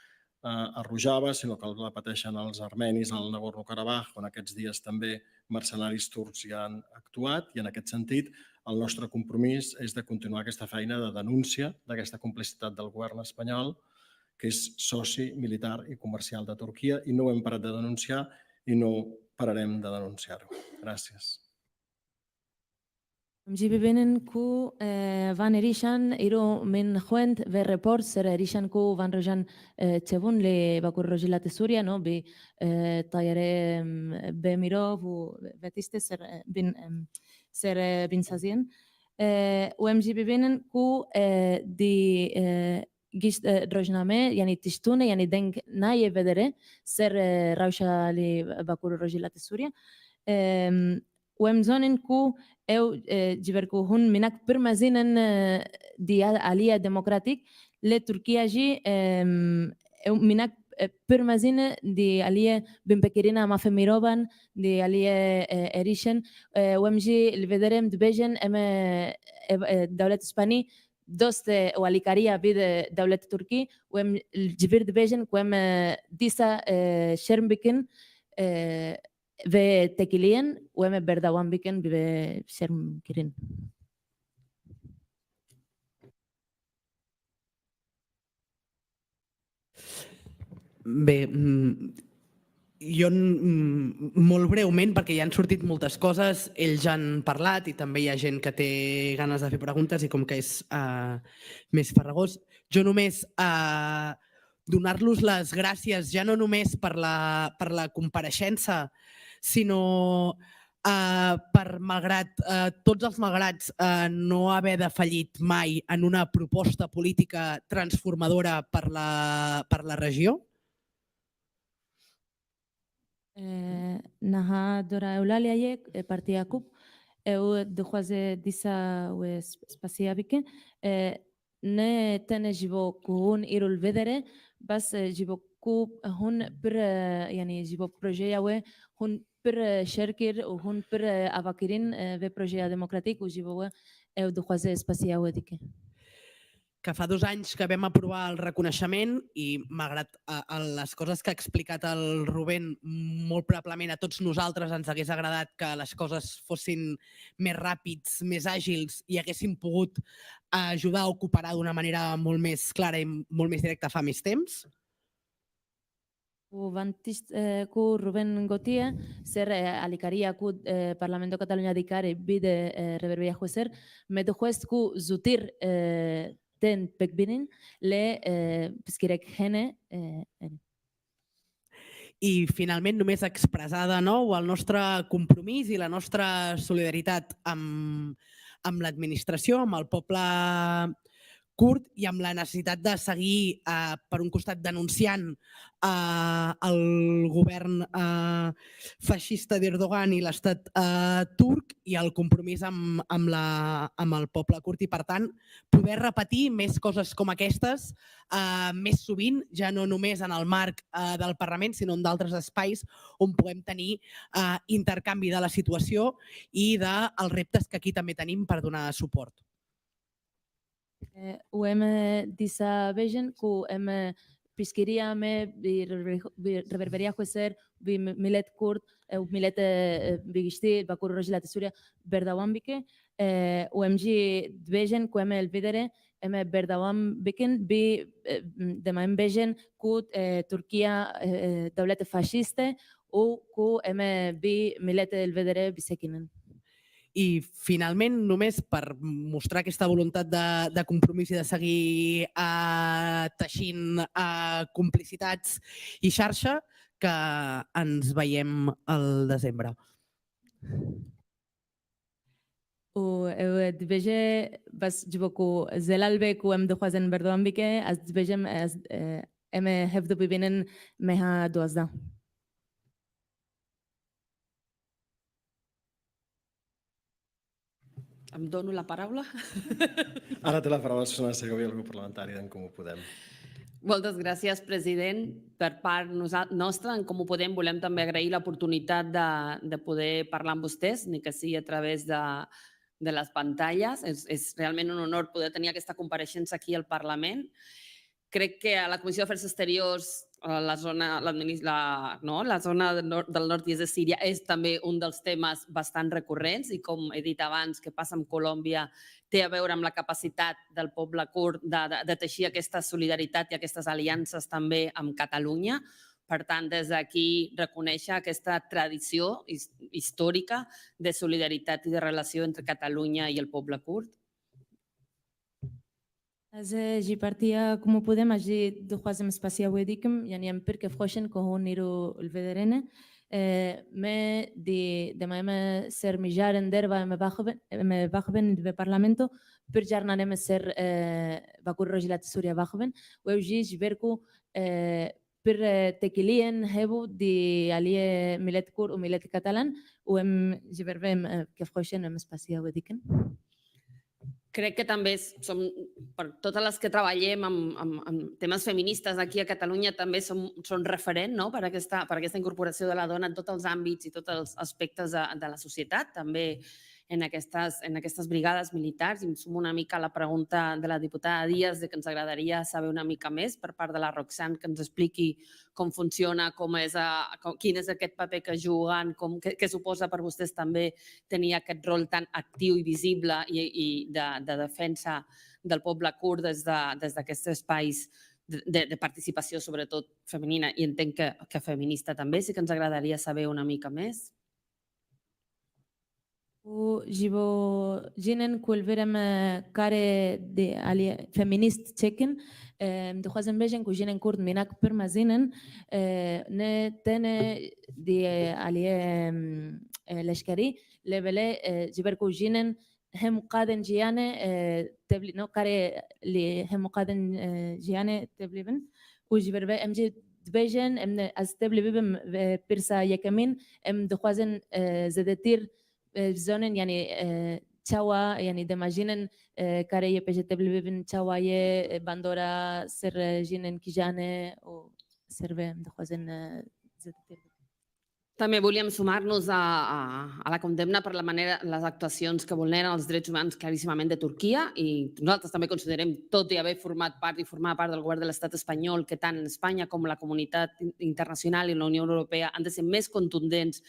a Rojava, sinó que la pateixen els armenis al Nagorno-Karabakh, on aquests dies també mercenaris turcs hi han actuat, i en aquest sentit el nostre compromís és de continuar aquesta feina de denúncia d'aquesta complicitat del govern espanyol, que és soci militar i comercial de Turquia, i no ho hem parat de denunciar i no pararem de denunciar-ho. Gràcies. مجيبي بينن كو فان ريشان إيرو من خوند في ريبورت سر ريشان كو فان رجان تبون لباكور رجلات سوريا نو بطيارة بميروف وباتيست سر بن سازين ومجيبي بينن كو دي جيش رجنامه يعني تشتونه يعني دنگ ناي بدره سر راوشا لباكور رجلات سوريا ومزونن كو او جبركو هون منك برمزينن دي آلية ديمقراطيك لتركيا جي او منك برمزين دي آلية بمبكرين ما في ميروبان دي آلية إريشن ومجي الفيدرم دبيجن اما دولة اسباني دوست واليكاريا بيد دولة تركي والجبير دبيجن كوام ديسا شرمبكن ve tekilien, uem berdawan biken bibe serm kirin. Bé, jo molt breument, perquè ja han sortit moltes coses, ells ja han parlat i també hi ha gent que té ganes de fer preguntes i com que és més farragós, jo només donar-los les gràcies ja no només per la compareixença, sinó per, malgrat tots els malgrats, no haver defallit mai en una proposta política transformadora per la regió. Naha dora eulalia yek partiakub eu dukhaze disa we spasia bike ne tene jibo kun irul vedere bas jibo ku hun per yani jibo projeya we hun per sherkir u hun per avakirin ve projeya democratic u jibo eu dukhaze spasia we dike que fa 2 anys que vam aprovar el reconeixement i, malgrat les coses que ha explicat el Rubén, molt probablement a tots nosaltres ens hagués agradat que les coses fossin més ràpids, més àgils i haguéssim pogut ajudar o cooperar d'una manera molt més clara i molt més directa fa més temps. Ku Rubén Gotia, ser alikaria ku Parlamento Catalunya dikare bide reverbia juezer, medu juez ku zutir ten pekbinin le piskirek gene. I finalment només expressar de nou el nostre compromís i la nostra solidaritat amb l'administració, amb el poble kurd i amb la necessitat de seguir, per un costat, denunciant el govern feixista d'Erdogan i l'estat turc i el compromís amb el poble kurd i, per tant, poder repetir més coses com aquestes més sovint, ja no només en el marc del Parlament, sinó en d'altres espais on puguem tenir intercanvi de la situació i dels reptes que aquí també tenim per donar suport. Uem disa vejen ku piskiria me reverberia juezer bi millet kurd millet bigishti bakur rojilat Suria berdawan bike UMG vejen ku el videre berdawan biken bi demain vejen ku Turquia dawlat fasciste u ku bi millet el videre bisekinen. I finalment, només per mostrar aquesta voluntat de compromís i de seguir teixint complicitats i xarxa, que ens veiem al desembre. Dveje bas jiboku zelalbe ku dukhazen berdoan bike az dvejem hefdu bibinen meha duazda. Em dono la paraula. Ara té la paraula la Susana Segovia, el grup parlamentari d'en Comú Podem. Moltes gràcies, president. Per part nostra, en Comú Podem, volem també agrair l'oportunitat de poder parlar amb vostès, ni que sigui a través de les pantalles. És realment un honor poder tenir aquesta compareixença aquí al Parlament. Crec que a la Comissió d'Afers Exteriors la zona del nord i est de Síria és també un dels temes bastant recurrents i, com he dit abans, que passa amb Colòmbia té a veure amb la capacitat del poble kurd de teixir aquesta solidaritat i aquestes aliances també amb Catalunya. Per tant, des d'aquí reconèixer aquesta tradició històrica de solidaritat i de relació entre Catalunya i el poble kurd. از جی پارتیا como podem اجی دو خوازم اسپاسیا ودیکم یعنی ام پر کف خوشن که هون نیرو الفدرینه ما دی دمایم سر میجارن در و ما باخبن به پارلمانتو پر جارنا نم سر باکور رجلات سوریا باخبن و یوجی جبرکو پر تکلین هبو دی علیه ملت کور و ملت کاتالان و ام جبربم کف خوشن ام اسپاسیا ودیکن. Crec que també som, per totes les que treballem amb temes feministes aquí a Catalunya, també són referent per aquesta incorporació de la dona en tots els àmbits i tots els aspectes de la societat, també en aquestes brigades militars. I em sumo una mica a la pregunta de la diputada Díaz de que ens agradaria saber una mica més per part de la Roxane, que ens expliqui com funciona, quin és aquest paper que juguen, què suposa per vostès també tenir aquest rol tan actiu i visible i de defensa del poble kurd des d'aquests espais de participació, sobretot femenina, i entenc que feminista també. Sí que ens agradaria saber una mica més. Živo ženen kulverem kare de ali feminist çekin dixwazin bêjin ku jînên Kurd mînak pir mezîn in ne tenê di aliyê leşkerî lê belê ji ber ku jînên hemû qadên jiyanê karê lê hemû qadên jiyanê tevlî bin û ji ber vê em jî dibêjin ez tevlî bibim pirsa yekemîn em dixwazin zêdetîr بزنن یعنی چاوا یعنی دماجینن کاری پیش تبلی ببین چاوای باندورا سر جینن کی جانه و سر به دخوازن زدتیر. També volíem sumar-nos a la condemna per les actuacions que vulneren els drets humans claríssimament de Turquia, i nosaltres també considerem, tot i haver format part i formar part del govern de l'estat espanyol, que tant Espanya com la comunitat internacional i la Unió Europea han de ser més contundents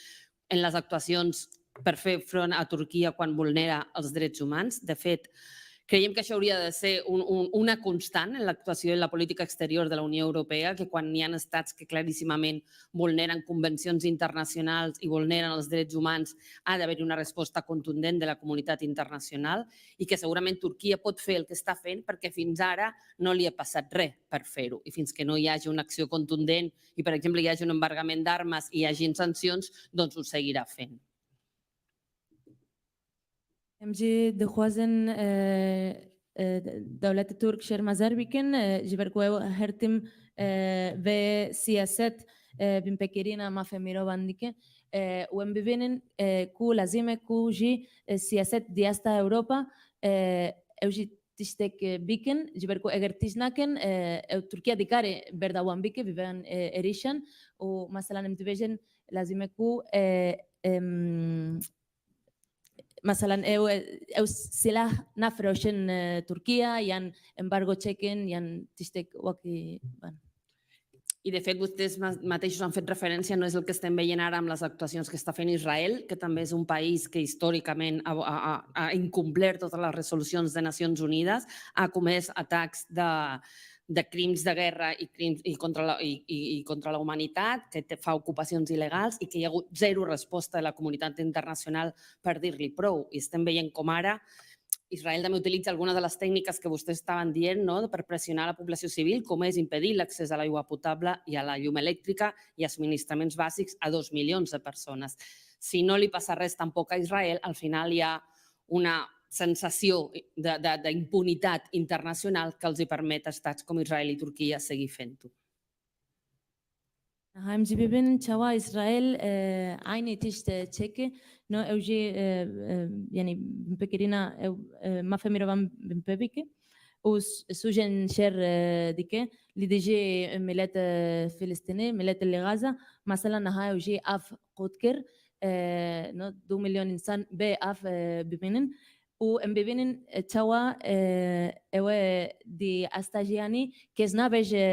en les actuacions per fer front a Turquia quan vulnera els drets humans. De fet, creiem que això hauria de ser una constant en l'actuació i la política exterior de la Unió Europea, que quan hi ha estats que claríssimament vulneren convencions internacionals i vulneren els drets humans, ha d'haver-hi una resposta contundent de la comunitat internacional, i que segurament Turquia pot fer el que està fent perquè fins ara no li ha passat res per fer-ho. I fins que no hi hagi una acció contundent i, per exemple, hi hagi un embargament d'armes i hi hagi sancions, doncs ho seguirà fent. Em jî dixwazin dewleta Türk şermezar bikin ji ber ku ew her tim vê siyaset binpekirîna mafê mirovan dike û em bibînin ku lazim e ku jî siyaset diyasta Ewropa ew jî tiştek bikin ji ber ku eger tîş nakin ew Tirkiye dikare berdawan bike vîveyan êrîşan û meselan em dibêjin lazim e ku مثلا او سلاح نفروشن تركيا yan embargo chequen yan tiştek waki ban. I, de fet, vostès mateixos han fet referència, no és el que estem veient ara amb les actuacions que està fent Israel, que també és un país que històricament ha incomplert totes les resolucions de Nacions Unides, ha comès atacs de crims de guerra i contra la humanitat, que fa ocupacions il·legals i que hi ha hagut zero resposta de la comunitat internacional per dir-li prou. I estem veient com ara Israel també utilitza algunes de les tècniques que vostès estaven dient per pressionar la població civil, com és impedir l'accés a l'aigua potable i a la llum elèctrica i a subministraments bàsics a 2 milions de persones. Si no li passa res tampoc a Israel, al final hi ha una sensació d'impunitat internacional que els permet a estats com Israel i Turquia seguir fent-ho. Hem jî bibin çawa İsrail aynı tişte çeki no ew jî yani binpekirîna ew mafê mirovan binpebike û sûcên şer dike lî dijî millet Filistînî, millet li Gaza mesela niha ew jî av qut kir 2 milyon insan bê av bibînin û em bibînin çawa ew di asta jiyanî kes nabêje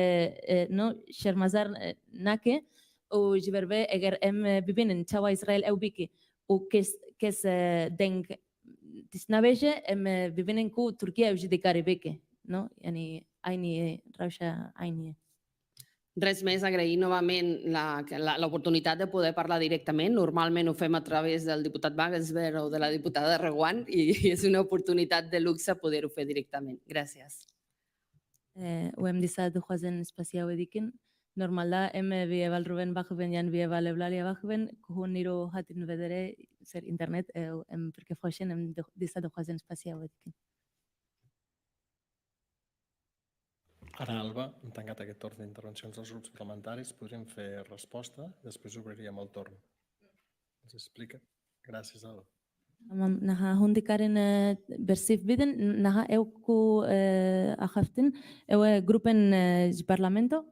şermezar nake û ji ber vê eger em bibînin çawa İsrail ew bike û kes deng tişt nabêje em bibînin ku Tirkiye ew jî dikarî bike. Yani aynı rewşa aynı. Res més, agrair novament l'oportunitat de poder parlar directament. Normalment ho fem a través del diputat Wagensberg o de la diputada Reguant i és una oportunitat de luxe poder-ho fer directament. Gràcies. Û em dîsa dixwazin spasiya wê dikin. Normalda em vê eval Rûven baxivin yan vê eval Evlaliya baxivin ku hûn îro hatin vedere ser internet em pir kevxweşin em dîsa dixwazin spasiya wê dikin. Ara, Alba, hem tancat aquest torn d'intervencions dels grups parlamentaris. Podríem fer resposta, després obriríem el torn. Ens explica? Gràcies, Alba. Naha hûn dikarin bersîv bidin, naha ew ku axeftin, ew e grupên ji parlamento,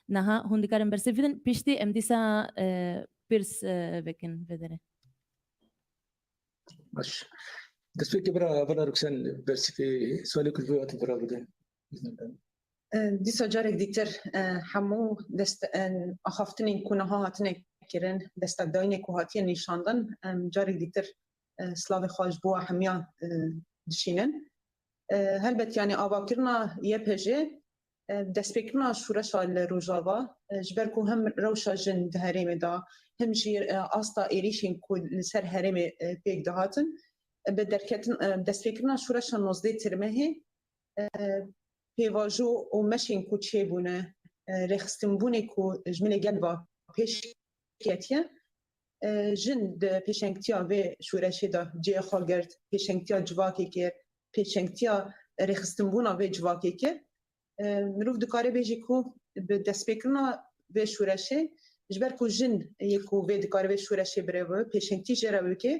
naha hûn dikarin bersîv bidin, piştî em dîsa pirs vekin vedere. باش دەستپێکی برا روکسان بەرسیفێ سوالی کرد بۆ ئەتی برا بدەین دیسا جارێک دیتر هەموو ئاخافتنی کوونەها هاتنێ kirin destekdayinê ku hatiye nîşandin carek dîtir slavê xweş bû hemiya dişînin. Helbet yani avakirina YPJ destpêkirina şûreşa li Rojava ji ber ku hem rewşa jin di herêmê da hem jî asta êrişên ku li ser herêmê pêk dihatin bi derketin destpêkirina şûreşa 19 Tirmehê pêvajo û meşên ku çêbûne rêxistinbûnê ku ji min gel va pêş ketiye jin di pêşengtiya vê şûreşê da ciyê xwe girt pêşengtiya civakê kir pêşengtiya rêxistinbûna vê civakê kir mirov dikare bêjî ku bi destpêkirina vê şûreşê ji ber ku jin yê ku vê dikare vê şûreşê birêve pêşengtî jê re bike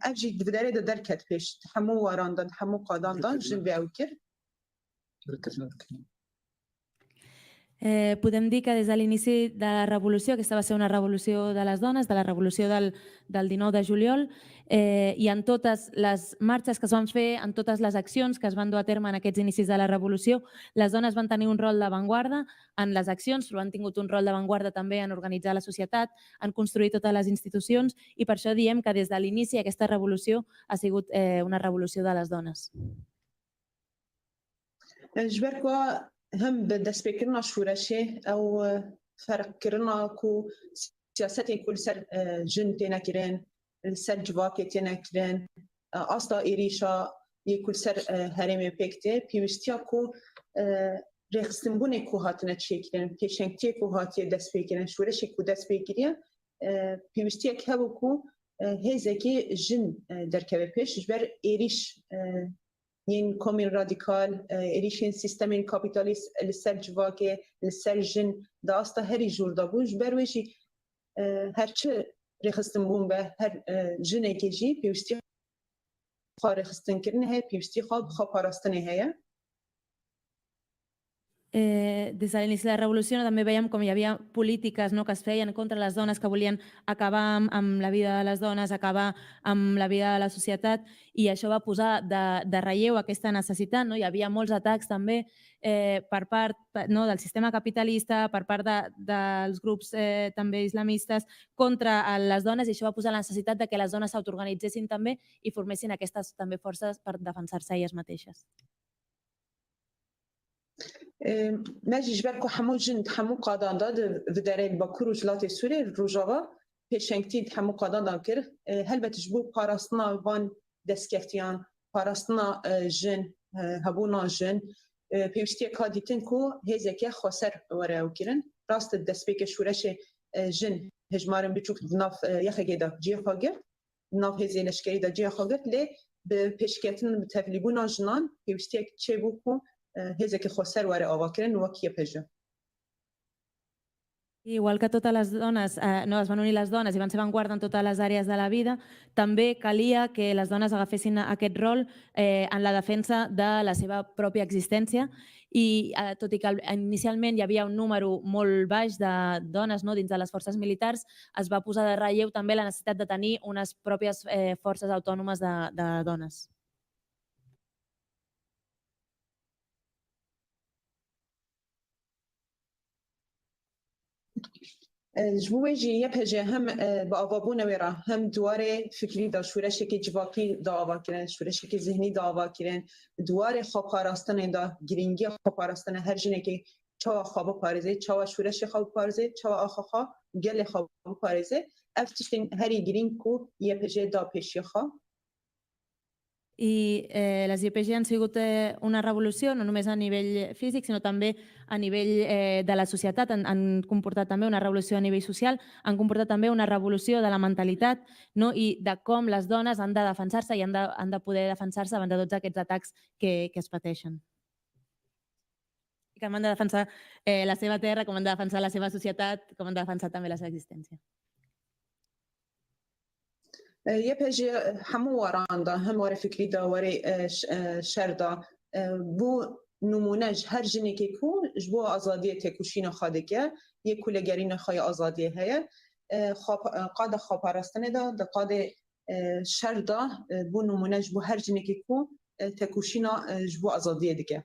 ev jî di derê de derket pêş hemû waran da hemû qadan da jin vê ew kir. Podem dir que des de l'inici de la revolució, aquesta va ser una revolució de les dones, de la revolució del 19 de juliol, i en totes les marxes que es van fer, en totes les accions que es van dur a terme en aquests inicis de la revolució, les dones van tenir un rol d'avantguarda en les accions, però han tingut un rol d'avantguarda també en organitzar la societat, en construir totes les institucions, i per això diem que des de l'inici aquesta revolució ha sigut una revolució de les dones. هم بدستپێکردنا شوورەشێ ئەو فەرقکردنا و سیاسەتێک کول سەر ژن تێنەکرێن سەر civakê tênekirin asta êrîşa yê kul ser herêmê pêk tê pêwîstiya ku rêxistinbûnê ku hatine çêkirin pêşengtiyê ku hatiye destpêkirin şûreşê ku destpêkiriye pêwîstiyek hebû ku hêzekê jin derkeve pêş ji ber êrîş yên komên radîkal, êrîşên sistemên kapîtalîst li ser civakê, li ser jin di asta herî jûr da bû ji ber wê jî her çi rêxistinbûn be her jinekê jî pêwîstiya xwe rêxistinkirinê heye pêwîstî xwe bi xwe parastinê heye. Des de l'inici de la revolució també veiem com hi havia polítiques que es feien contra les dones que volien acabar amb la vida de les dones, acabar amb la vida de la societat i això va posar de relleu aquesta necessitat. Hi havia molts atacs també per part del sistema capitalista, per part dels grups també islamistes contra les dones i això va posar la necessitat de que les dones s'autoorganitzessin també i formessin aquestes també forces per defensar-se elles mateixes. ماجی جبر کو همو جن همو قادان داد و درین با کروج لاتی سوری روجاوا پیشنگتی همو قادان داد کر هلبت جبو پاراستنا وان دستکفتیان پاراستنا جن هبونا جن پیوستی کادیتن کو هزکی خسر وره او کرن راست دستپیک شورش جن هجمارن بچوک ناف یخگی دا جی خاگر ناف هزی لشکری دا جی خاگر لی به پیشکتن تفلیبونا جنان پیوستی چه بو کو هزکی خسر وره آواکرن وکیه پجه. Igual que totes les dones, es van unir les dones i van ser avantguarda en totes les àrees de la vida, també calia que les dones agafessin aquest rol en la defensa de la seva pròpia existència i tot i que inicialment hi havia un número molt baix de dones dins de les forces militars, es va posar de relleu també la necessitat de tenir unes pròpies forces autònomes de dones. جبوجی یه پجه هم با آوابون ویرا هم دواره فکری دا شورشی که جواکی دا آوا کرن شورشی که ذهنی دا آوا کرن دواره خواب پاراستن دا گرینگی خواب پاراستن هر جنه که چوا خواب پارزه چوا شورشی خواب پارزه چوا آخا گل خواب پارزه افتشتین هری گرینگ کو یه پجه دا پیشی خواب I les YPG han sigut una revolució no només a nivell físic, sinó també a nivell de la societat. Han comportat també una revolució a nivell social, han comportat també una revolució de la mentalitat i de com les dones han de defensar-se i han de poder defensar-se davant de tots aquests atacs que es pateixen. I que han de defensar la seva terra, com han de defensar la seva societat, com han de defensar també la seva existència. یه پجی همو واران دا هم واره فکری دا واره شر دا بو نمونج هر جنی که کو جبو آزادی تکوشین خواده که یه کولگرین خواهی آزادی هیا قاد خواب پرستنه دا قاد شر دا بو نمونه جبو هر جنکی کو تکوشینا جبو آزادیه دیگه.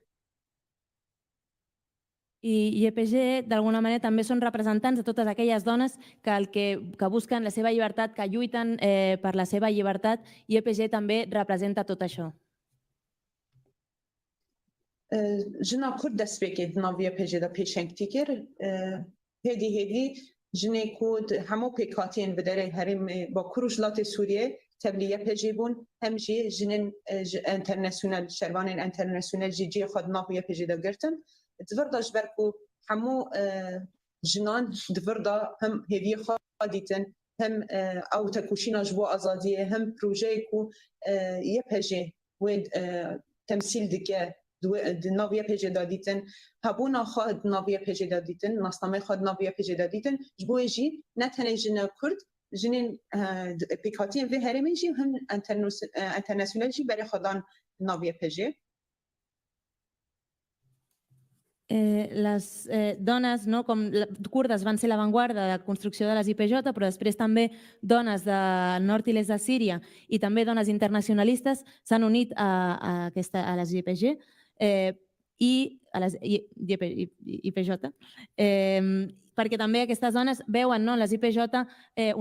I YPG, d'alguna manera, també són representants de totes aquelles dones que busquen la seva llibertat, que lluiten per la seva llibertat. YPG també representa tot això. جنا کرد دست بکید ناویه پیجه دا پیشنگتی کر هدی جنه کود همو پیکاتین بدره هریم با کروشلات سوریه تبلیه پیجه بون همجی جنن انترنسیونل شروان انترنسیونل جی خود ناویه پیجه دا گرتن دفرداش برکو همو جنان دفردا هم هدی خادیتن هم او تکوشینا جبو آزادیه هم پروژه کو یه پیجه و تمثیل دیگه ناویه پیجه دادیتن هبونا خود ناویه پیجه دادیتن ناسنامه خود ناویه پیجه دادیتن جبوه جی نتنه جن کرد جنین پیکاتی و هرمی جی هم انترنسیونل جی برای خودان ناویه پیجه. Les dones kurdes van ser l'avantguarda de la construcció de les IPJ, però després també dones del nord i l'est de Síria i també dones internacionalistes s'han unit a les IPG i a les IPJ, perquè també aquestes dones veuen en les IPJ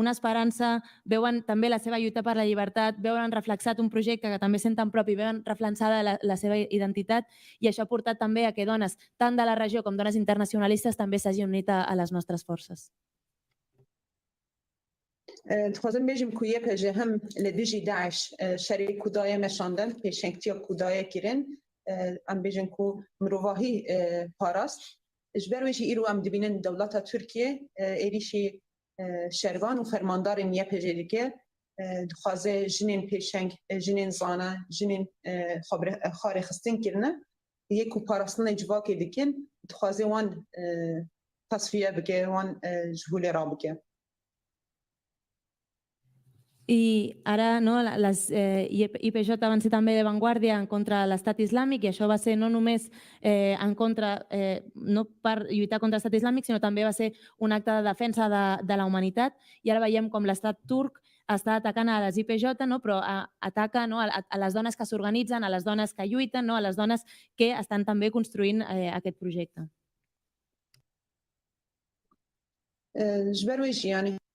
una esperança, veuen també la seva lluita per la llibertat, veuen reflexat un projecte que també senten propi, veuen reflexada la seva identitat i això ha portat també a que dones tant de la regió com dones internacionalistes també s'hagin unit a les nostres forces. دخوازم بیجم که یه پجه هم لدیجی داعش شریک کودای مشاندن پیشنگتی کودای کرن ام بیجن که مروواهی پاراست اجبرویشی ایرو ام دبینن دولت ترکیه ایریشی شروان و فرماندار نیه پجه دیگه دخوازه جنین پیشنگ جنین زانه جنین خاری خستین کرنه یکو پاراستن اجواکی دیگن دخوازه وان تصفیه بگه وان جهول را بگه. I ara les IPJ van ser també d'avantguàrdia en contra de l'estat islàmic i això va ser no només en contra, no per lluitar contra l'estat islàmic, sinó també va ser un acte de defensa de la humanitat i ara veiem com l'estat turc està atacant a les IPJ, però ataca a les dones que s'organitzen, a les dones que lluiten, a les dones que estan també construint aquest projecte.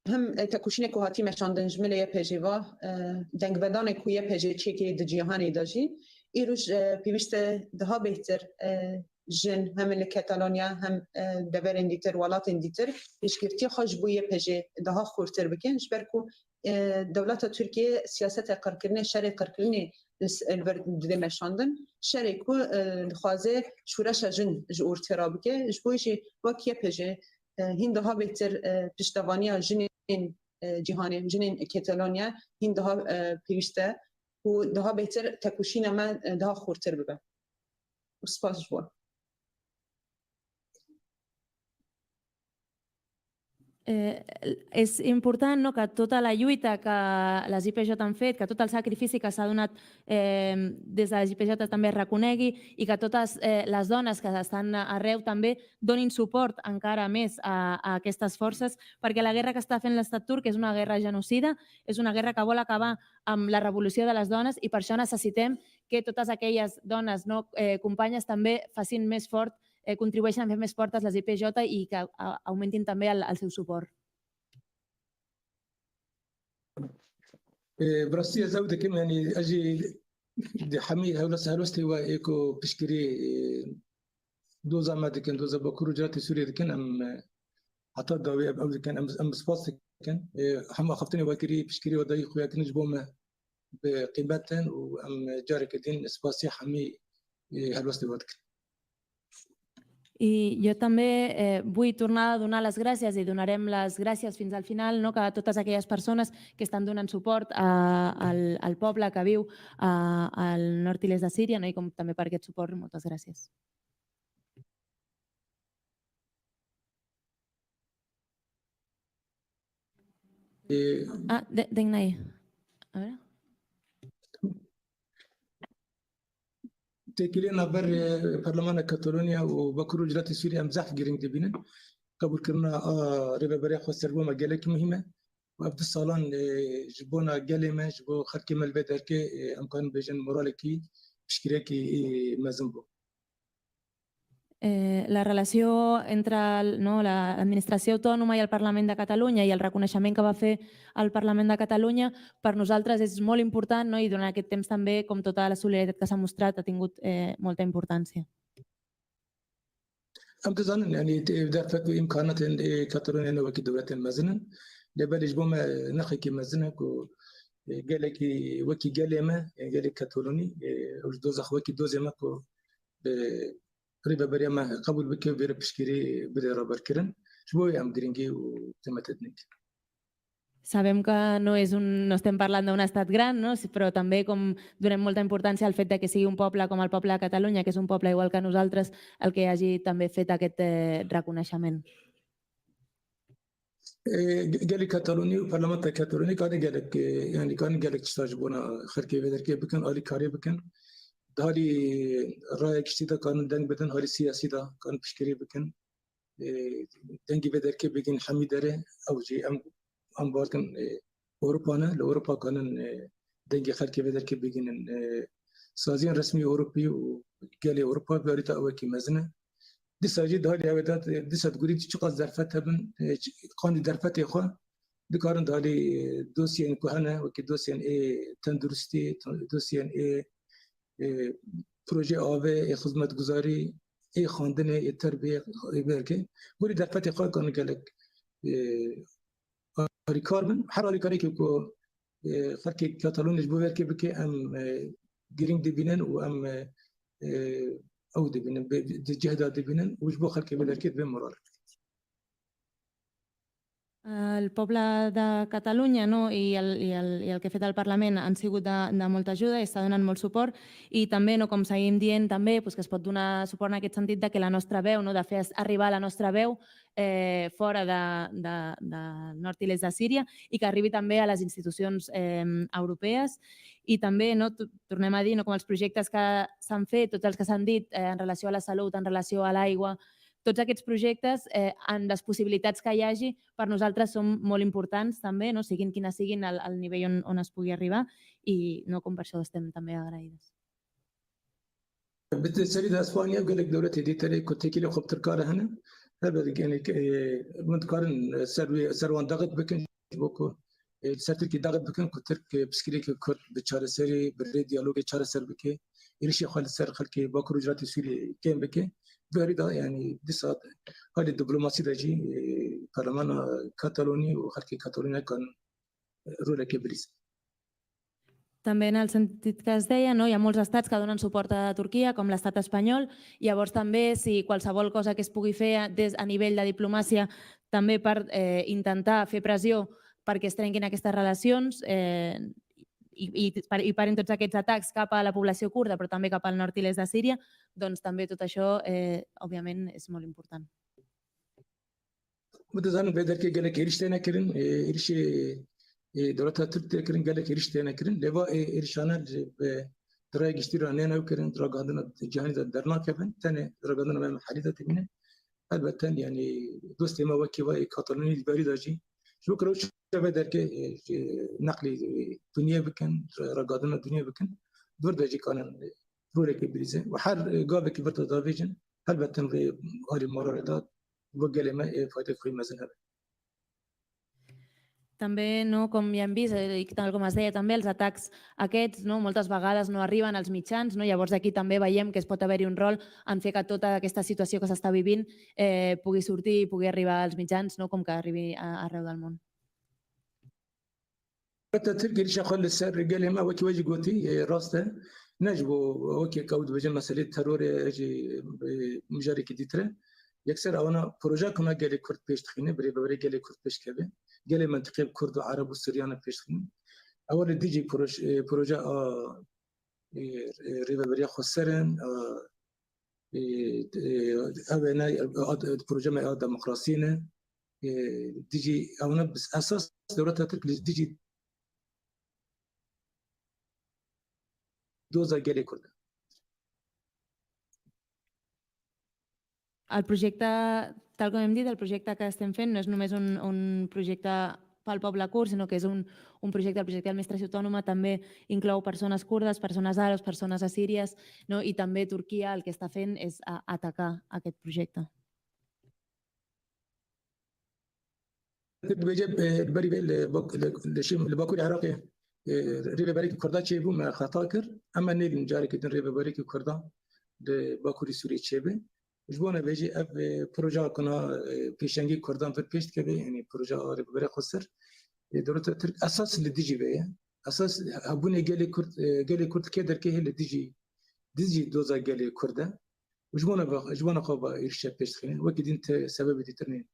هم تکوشین که هاتی مشاندن جمله یه پیجوا دنگ بدان که یه پیجی چیکی د جهانی داشی ایروش پیوسته ده بهتر جن هم لکتالونیا هم دبرن دیتر ولات دیتر اشکرتی خوش بو یه پیجی ده خورتر بکن جبرکو دولت ترکیه سیاست قرقرنه شر قرقرنه د مشاندن شرکو خوازه شورش جن جور ترابکه جبویشی وقت یه پیجی هین ده بهتر پشتوانی جن جهانی جنین کتالونیا این ده پیوسته و ده بهتر تکوشین من ده خورتر ببه و سپاس جوان És important que tota la lluita que les IPJ han fet, que tot el sacrifici que s'ha donat des de les IPJ també es reconegui i que totes les dones que estan arreu també donin suport encara més a aquestes forces, perquè la guerra que està fent l'estat turc és una guerra genocida, és una guerra que vol acabar amb la revolució de les dones i per això necessitem que totes aquelles dones companyes també facin més fort, contribueixen a fer més fortes les IPJ i que augmentin també el seu suport. براستی زود كم يعني اجي دي حمي هولستي وايكو بشكري دوزا ما دكن دوزا بكرو جراتي سوريا دكن ام حتى داوي او دكن ام سباس دكن حما خفتني واكري بشكري وداي خويا كنجبوم بقيمتن وام جارك دين سباسي حمي هولستي ودكن. I jo també vull tornar a donar les gràcies i donarem les gràcies fins al final a totes aquelles persones que estan donant suport al poble que viu al nord i l'est de Síria i com també per aquest suport. Moltes gràcies. Dengnai. A veure. تكلينا بر برلمان كاتالونيا وبكرو جراتي سوريا مزاح جرين دبينن قبل كنا ربا بريا خو سربو مجالك مهمه وقت الصالون جبونا قلمة جبو خلكي مال بدركي أمكان بيجن مورالكي بشكريكي مازنبو. La relació entre l'administració autònoma i el Parlament de Catalunya i el reconeixement que va fer el Parlament de Catalunya per nosaltres és molt important, i durant aquest temps també, com tota la solidaritat que s'ha mostrat, ha tingut molta importància. أم تظن يعني دافت بإمكانات كاتالونيا وكي دولة مزنة لبلج بوما نخي كي مزنة قال لك وكي قال ما قال لك كاتالوني دوزخ وكي دوزما كو ريبا بريما قبل بكي بير بشكري بير رابر كرن شبو يام درينجي وتمتدنك. Sabem que no estem parlant d'un estat gran, però també com donem molta importància al fet de que sigui un poble com el poble de Catalunya, que és un poble igual que nosaltres, el que hagi també fet aquest reconeixement. قال لك كاتالوني وبرلمان كاتالوني كان قال لك يعني كان قال لك تستجبونا خركي بدركي بكن علي كاري بكن هذه رأي كشتيدا كان دنگ بدن هذه سياسي دا كان بشكري بكن دنگي بدركي بكن حميدره أو جي أم باركن أوروبانا لأوروبا كانن دنگي خركي بدركي بكن سازين رسمي أوروبي وقال أوروبا باريتا أوكي مزنة دي ساجد هذه أودات دي ساتقولي تشقى ظرفتها بن قاندي ظرفتي خو دي كارن هذه دوسيان كهنة وكي دوسيان تندرستي دوسيان بروجي آوه خدمت گزاری خواندن تربیه برکه ولی در فتح خواهد کنه که هاری کار من هر هاری کاری که خلقی کاتالونیش بورکه بکه ام گرینگ دبینن و ام او دبینن جهدا دبینن وش بو خلقی برکه به مرال. El poble de Catalunya i el que ha fet el Parlament han sigut de molta ajuda i està donant molt suport i també, com seguim dient, també que es pot donar suport en aquest sentit de que la nostra veu, de fer arribar la nostra veu fora del nord i l'est de Síria i que arribi també a les institucions europees i també, tornem a dir, com els projectes que s'han fet, tots els que s'han dit en relació a la salut, en relació a l'aigua, tots aquests projectes, en les possibilitats que hi hagi, per nosaltres són molt importants també, siguin quines siguin el nivell on es pugui arribar i com per això estem també agraïdes. بالتالي اسبانيا قال لك دولتي دي ترى كنت كيلو خب تركاره هنا هذا يعني من قارن سروان ضغط بكن بوكو سرتك ضغط بكن كترك بسكريك كرد بتشار سري بالري ديالوج تشار سر بكي يرشي خالد سر خلكي باكو رجعت سوري كم بكي بريدا يعني دي صاد هذه الدبلوماسية دجي برلمان كاتالوني وخلكي كاتالونيا كان رولا كبريس. També en el sentit que es deia, hi ha molts estats que donen suport a Turquia, com l'estat espanyol. Llavors també, si qualsevol cosa que es pugui fer a nivell de diplomàcia, també per intentar fer pressió perquè es trenquin aquestes relacions i parin tots aquests atacs cap a la població kurda, però també cap al nord i l'est de Síria, doncs també tot això, òbviament, és molt important. دولتها تركيا كرين قال لك إيرشتينا كرين لبا إيرشانا دراي جشتيرو أنينا وكرين دراجادنا جهاني درنا كفن تاني دراجادنا ما محلية تبينه البته يعني دوستي ما وكي واي كاتالوني البريد أجي شو كروش شبه درك نقلي دنيا بكن دراجادنا الدنيا بكن دور دجي كانن رولك بريزة وحر قابك برت دافيجن البته هذه المرارات وقال ما فايدة في مزنها També, com ja hem vist, i tal com es deia també, els atacs aquests moltes vegades no arriben als mitjans. Llavors aquí també veiem que es pot haver-hi un rol en fer que tota aquesta situació que s'està vivint pugui sortir i pugui arribar als mitjans, com que arribi arreu del món. تركي شغل السر قال ما وكي وجه قوتي راسته نجبو وكي كود بجن مسألة ترور أجي مجاري كديتره يكسر أنا بروجا كنا قال كرد بيش تخينه بري قال كرد بيش كذا قال منطقة كرد وعرب والسوريان بيش تخينه أول ديجي بروجا ريبا بري خسرن أبنا بروجا ما ديمقراطية ديجي أنا بس أساس دولتها تركي ديجي دوزا قال كرد El projecte, tal com hem dit, el projecte que estem fent no és només un projecte pel poble kurd, sinó que és un projecte, el projecte d'administració autònoma també inclou persones kurdes, persones àrabs, persones assíries, no? I també Turquia el que està fent és atacar aquest projecte. بجيب بري الباكوري عراقي ريبه بريك كردا تشيبو ما خطاكر اما نيل نجاري كدن ريبه بريك كردا باكوري سوري تشيبه جبونا بيجي اف بروجا كنا بيشنجي كردان في بيشت كبي يعني بروجا ريبه بريك خسر دولة ترك اساس اللي ديجي بيه اساس هبوني قالي كرد كيدر كيه اللي ديجي دوزا قالي كردا وجبونا قوبا يرشا بيشت خلين وكد انت سبب دي ترنين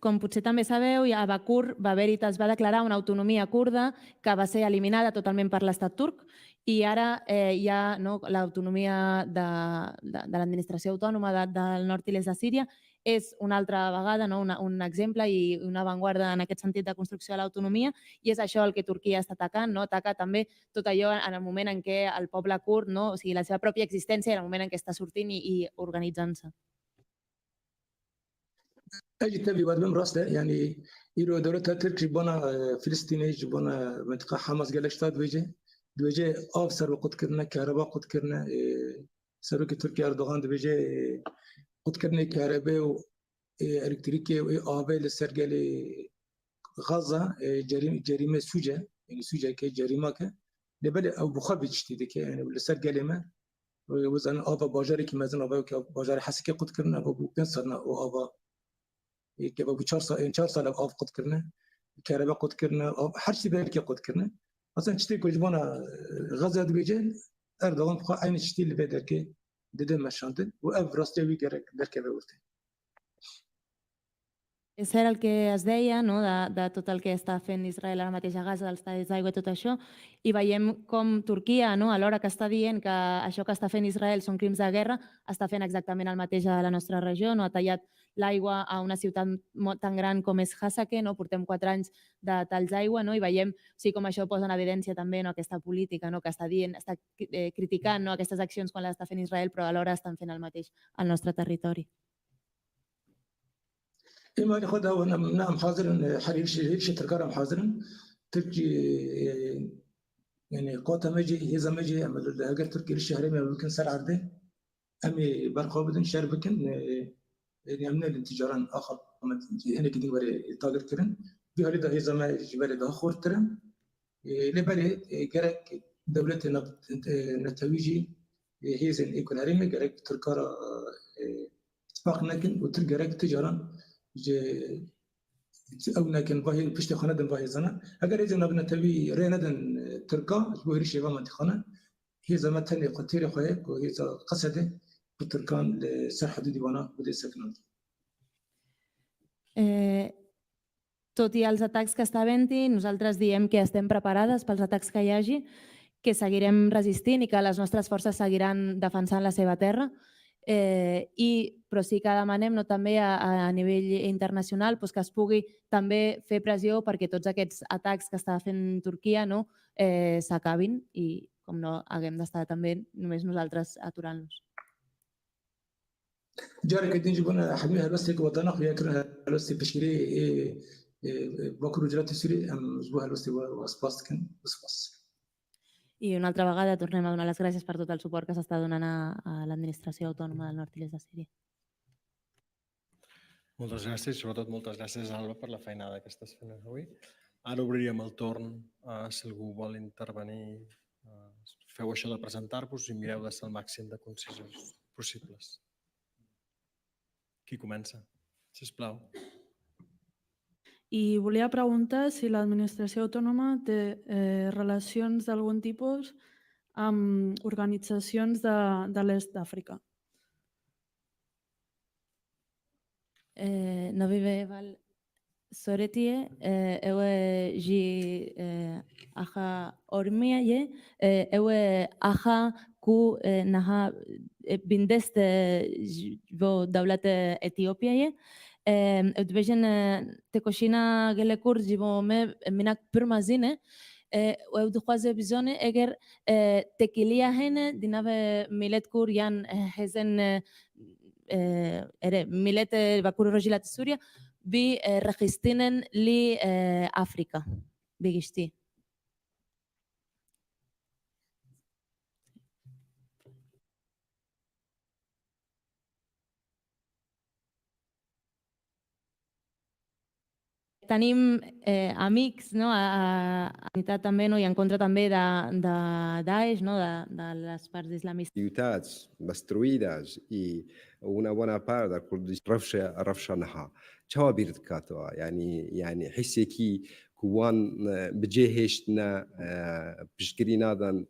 Com potser també sabeu, a Bakur va haver-hi, es va declarar una autonomia kurda que va ser eliminada totalment per l'estat turc i ara hi ha l'autonomia de l'administració autònoma del nord i l'est de Síria. És una altra vegada un exemple i una avantguarda en aquest sentit de construcció de l'autonomia i és això el que Turquia està atacant, ataca també tot allò en el moment en què el poble kurd, o sigui, la seva pròpia existència en el moment en què està sortint i organitzant-se. اجي تبي بعد من راسه يعني يرو دولتها تركي بنا فلسطيني جبنا منطقه حماس قال اشتاد بيجي افسر وقت كرنا كهرباء قد كرنا سروك تركيا اردوغان بيجي قد كرنا كهرباء و الكتريكي و ابي لسر قال غزه جريمه سوجه يعني سوجه كي جريمه ك لبل او بخبج تشتي يعني لسر قال ما وزن ابا باجاري كي مازن ابا باجاري حسكي قد كرنا ابو بنصرنا او ابا که با 4 سال آب قد کردن کهربا قد کردن آب هر چیزی برکی قد کردن مثلا چیزی که جبنا غزه بیجن اردوغان بخواه این چیزی اللي بدر که دیده مشاندن و اف راستی وی گرک درکه بورته. És cert el que es deia de tot el que està fent Israel ara mateix a Gaza, dels talls d'aigua i tot això, i veiem com Turquia, alhora que està dient que això que està fent Israel són crims de guerra, està fent exactament el mateix a la nostra regió, ha tallat l'aigua a una ciutat tan gran com és Hasake, portem 4 anys de talls d'aigua i veiem com això posa en evidència també aquesta política que està dient, està criticant aquestes accions quan les està fent Israel, però alhora estan fent el mateix al nostre territori. إما ناخذها ونعم حاضرا حريش تركارم حاضرا تركي يعني قوتها مجي هي زمجي هاجر تركي الشهرين ممكن سر عرضه أمي برقوا بدن شهر بكن يعني أمنا الانتجاران آخر هنا كده بري تاجر كرن بهالي هي زمان جبالي ده خور ترن لبالي جرك دولة نتويجي هي زين يكون هرمي جرك تركارا اتفاق نكن وترجرك تجاران او لكن باهي بشتي خانه دن باهي زنا اگر اذا نبنا تبي ريندن تركا بوهري شيبا منطقه هي زمان تاني قتير خويا وهي قصده بتركان لسر حدود ديوانا بدي سكنان Tot i els atacs que està havent-hi, nosaltres diem que estem preparades pels atacs que hi hagi, que seguirem resistint i que les nostres forces seguiran defensant la seva terra. Però sí que demanem també a nivell internacional que es pugui també fer pressió perquè tots aquests atacs que està fent Turquia s'acabin i com no haguem d'estar també només nosaltres aturant-los. جارك الدين جبنا حميها بس هيك وطنا خويا كرنا بس بشكري بكر رجالات السوري ام جبوها بس واسباس كان واسباس I una altra vegada tornem a donar les gràcies per tot el suport que s'està donant a l'administració autònoma del nord i l'est de Síria. Moltes gràcies i sobretot moltes gràcies, Alba, per la feinada que estàs fent avui. Ara obriríem el torn, si algú vol intervenir, feu això de presentar-vos i mireu de ser el màxim de concisos possibles. Qui comença? Sisplau. I volia preguntar si l'administració autònoma té relacions d'algun tipus amb organitzacions de l'est d'Àfrica. Navive val soretie, eue ji aja ormia eue aja ku naha bindeste vo davlat Etiopia Edvejen tekoshina gelekur jibo me minak pirmazine و دخوازه بیزونه اگر تکیلیا هنه دیناو میلت کور یان هزن ميلات بكور رجلات سوريا برخيستين لأفريقيا بيجشتي. Tenim amics, no, a unitat també, no, i en contra també de Daesh, no, de les parts islamistes. ciutats destruïdes i una bona part del Kurdistan رفشنها شوابير كاتوا يعني حسيكي كوان بجيهشنا بشكري نادن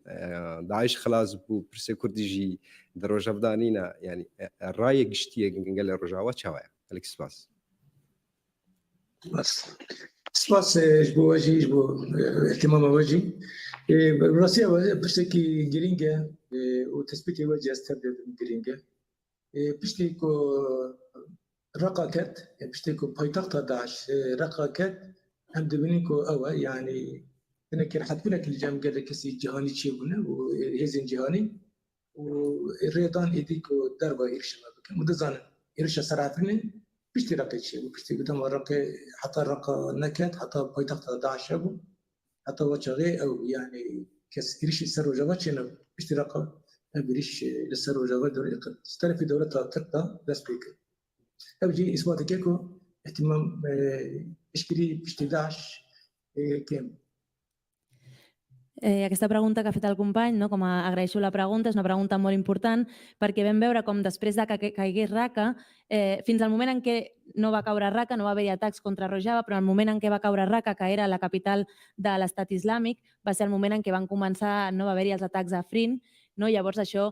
داعش خلاص بو برسي كرديجي دروجة بدانينا يعني الرأي قشتية قال الرجاوات شوايا الإكسباس بس سپاس جبو وجهی جبو اهتمام وجهی روسیه پشتی گرینگه و تثبیت وجه استبد گرینگه پشتی کو رقاكت پشتی کو پایتخت داعش رقاكت هم دبنین کو اوا يعني انا كان حتبنا كل جام قال كسي جهاني تشيبونه وهزين جهاني والرياضان يديكو ضربه يرشا بك مدزان يرشا سرعتني بيشتي رقي شيء وبيشتي قدام رقي حتى رقا نكت حتى بيتقطع داعش أبو حتى وجهه أو يعني كس يريش السر وجوات شنو بيشتي رقا بيريش السر وجوات دولة استلف في دولة تقطع لسبيكر أو جي إثبات كيكو اهتمام إشكري بيشتي داعش كم. Aquesta pregunta que ha fet el company, no, com agraeixo la pregunta, és una pregunta molt important perquè vam veure com després de que caigués Raqqa, fins al moment en què no va caure Raqqa, no va haver-hi atacs contra Rojava, però en el moment en què va caure Raqqa, que era la capital de l'estat islàmic, va ser el moment en què van començar, no va haver-hi els atacs a Afrin, no? Llavors això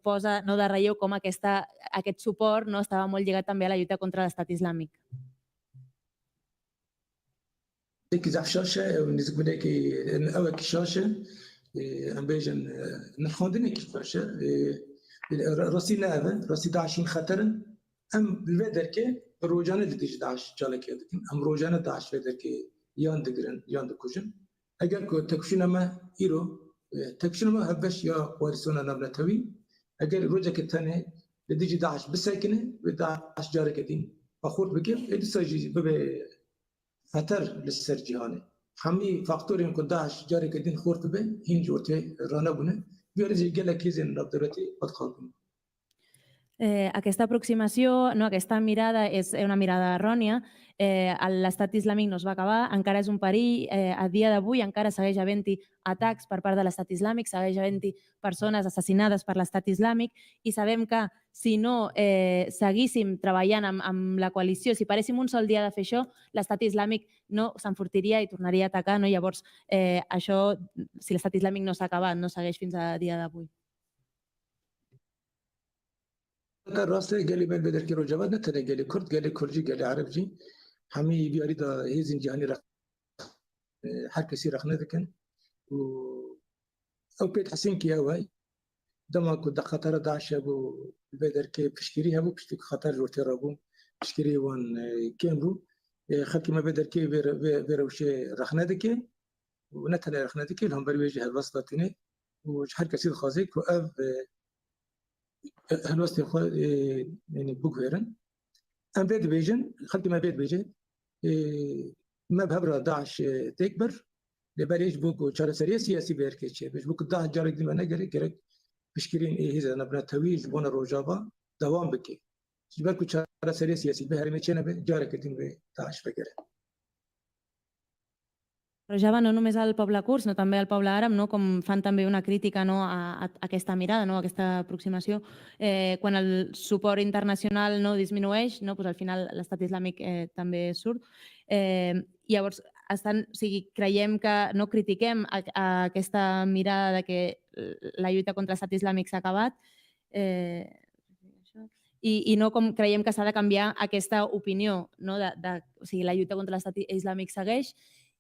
posa no, de relleu com aquest suport no, estava molt lligat també a la lluita contra l'estat islàmic. كي شاشة بالنسبة لك أول كشاشة أم بيجن نخوندني كشاشة راسي نابن راسي داعشين خطر أم الودر كي روجانة لديش داعش جالك يدكن أم روجانة داعش ودر كي يان دقرن يان دكوجن أجر كو تكشنا ما إيرو تكشنا ما هبش يا وارسونا نبنا توي أجر روجا كتانة لديش داعش بسكنة وداعش جالك يدين أخور بكيف إدساجي ببي خطر للسر جهاني همي فاكتورين كو داعش جاري كدين خورت به هين جورتي رانا بونه بيرجي قال لك يزن رابطرتي ادخلكم. Aquesta aproximació, no, aquesta mirada és una mirada errònia. L'estat islàmic no es va acabar, encara és un perill. A dia d'avui encara segueix havent-hi atacs per part de l'estat islàmic, segueix havent-hi persones assassinades per l'estat islàmic i sabem que si no seguíssim treballant amb la coalició, si paréssim un sol dia de fer això, l'estat islàmic no s'enfortiria i tornaria a atacar. No? Llavors, això, si l'estat islàmic no s'ha acabat, no segueix fins a dia d'avui. راسته قال لي من بدر كيلو جواد نتنا قال لي كرد قال لي كردي قال لي عربي حمي بيريد هيزن جهاني رخ حركه سي رخنا ذكن و او بيت حسين كي هواي دما كنت خطر داعش ابو بدر كي بشكري ابو بشتي خطر جورتي رابو بشكري وان كيمرو خكي ما بدر كي بيروشي رخنا ذكي ونتنا رخنا ذكي لهم بريجي هالوسطتني وحركه سي خازيك واف هلوستي يعني بوكويرن ام بيت بيجن خلتي ما بيت بيجن ما بهبره داعش تكبر لبريج بوكو شار سريع سياسي بيركيتش بيج بوك داعش جارك دي ما نقري بشكرين اذا نبنا تويج بون روجابا دوام بكي جبالكو شار سريع سياسي بهرمي تشنا جارك دي داعش بكره Rojava no només al poble kurd, sinó també al poble àrab, no? Com fan també una crítica no? a aquesta mirada, no? A aquesta aproximació. Quan el suport internacional no disminueix, no? Pues al final l'estat islàmic també surt. Llavors, creiem que no critiquem aquesta mirada de que la lluita contra l'estat islàmic s'ha acabat i no com creiem que s'ha de canviar aquesta opinió, no? O sigui, la lluita contra l'estat islàmic segueix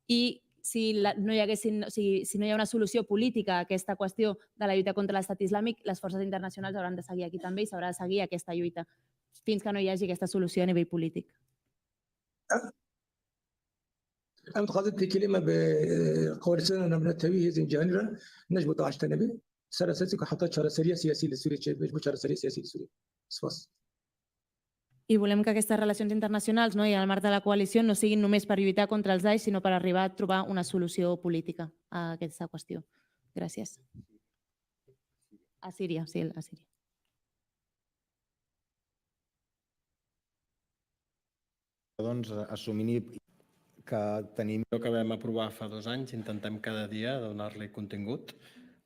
i si no hi ha una solució política a aquesta qüestió de la lluita contra l'estat islàmic, les forces internacionals hauran de seguir aquí també i s'haurà de seguir aquesta lluita fins que no hi hagi aquesta solució a nivell polític. أنا تخاطبت كلمة بقوارسنا نمنا تويه زنجانرة نجبو داعش تنبي سر أساسي كحطت شارع سريع سياسي لسوريا مش شارع سريع سياسي لسوريا. i volem que aquestes relacions internacionals, no, i al marc de la coalició no siguin només per lluitar contra els Daesh, sinó per arribar a trobar una solució política a aquesta qüestió. Gràcies. A Síria, sí, a Síria. Doncs assumint que tenim... Allò que vam aprovar fa 2 anys, intentem cada dia donar-li contingut.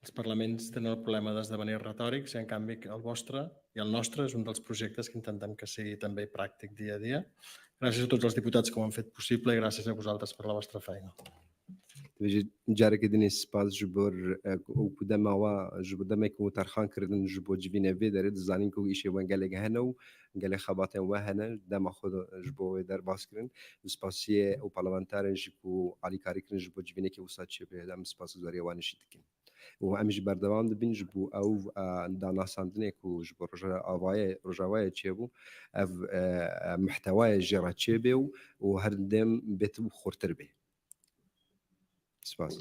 Els parlaments tenen el problema d'esdevenir retòrics i, en canvi, el vostre i el nostre és un dels projectes que intentem que sigui també pràctic dia a dia. Gràcies a tots els diputats que ho han fet possible i gràcies a vosaltres per la vostra feina. جاره که دنی سپاس جبر او بدم و جبر که ترخان کردن جبر جوینه وی دارد زنین که ایشه وان گله گهنو گله خباته و هنه دم خود جبر در باز کردن سپاسیه او پارلمانترن جبر علی کاری کردن جبر جوینه که وسط چه به دم سپاس گذاری وانشید کن و همیشه بردوام دبین جبر او دانا ساندنه که جبر رجوای چه بو محتوای جرات چه به و هر دم بتو خورتر به سپاس.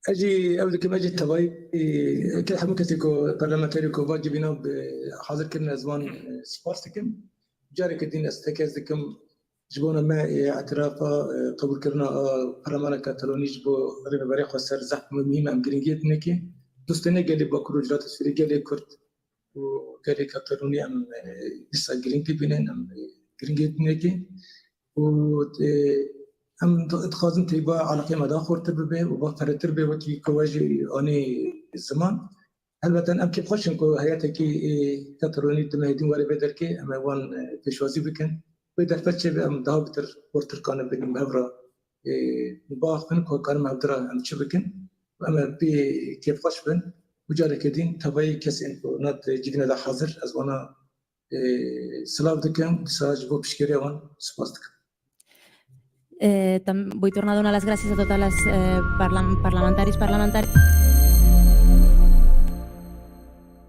اجي اول كما اجي التباي كل حمكتكو برلمانتاريكو واجبينو بحاضر كنا زمان سباستكم جارك الدين استكازكم جبونا ما اعترافا قبول كرنا برلمان كاتالوني جبو ربي بريق وسر زحمه مهمه ام جرينجيت نكي دوستنا قال بكرو جرات السوري قال كرد وقال كاتالوني ام لسه جرينتي بينن ام جرينجيت نكي و ام اتخاذن تيبا على قيمة داخل تربية وبفر التربية وكي كواجي اني الزمان البته ام كي خوشن كو حياتكي كاتروني دمهدين وري بدركي ام وان بشوازي بكن بدر فتشي ام داوبتر ورتر كان بين مهبره مباخن كو كان مهبره ام تشبكن ام بي كيف خوشبن وجارك دين تباي كسين كو نات جينا دا حاضر از وانا سلاف دكم ساج بو بشكري وان سباستك Vull tornar a donar les gràcies a totes les parlamentaris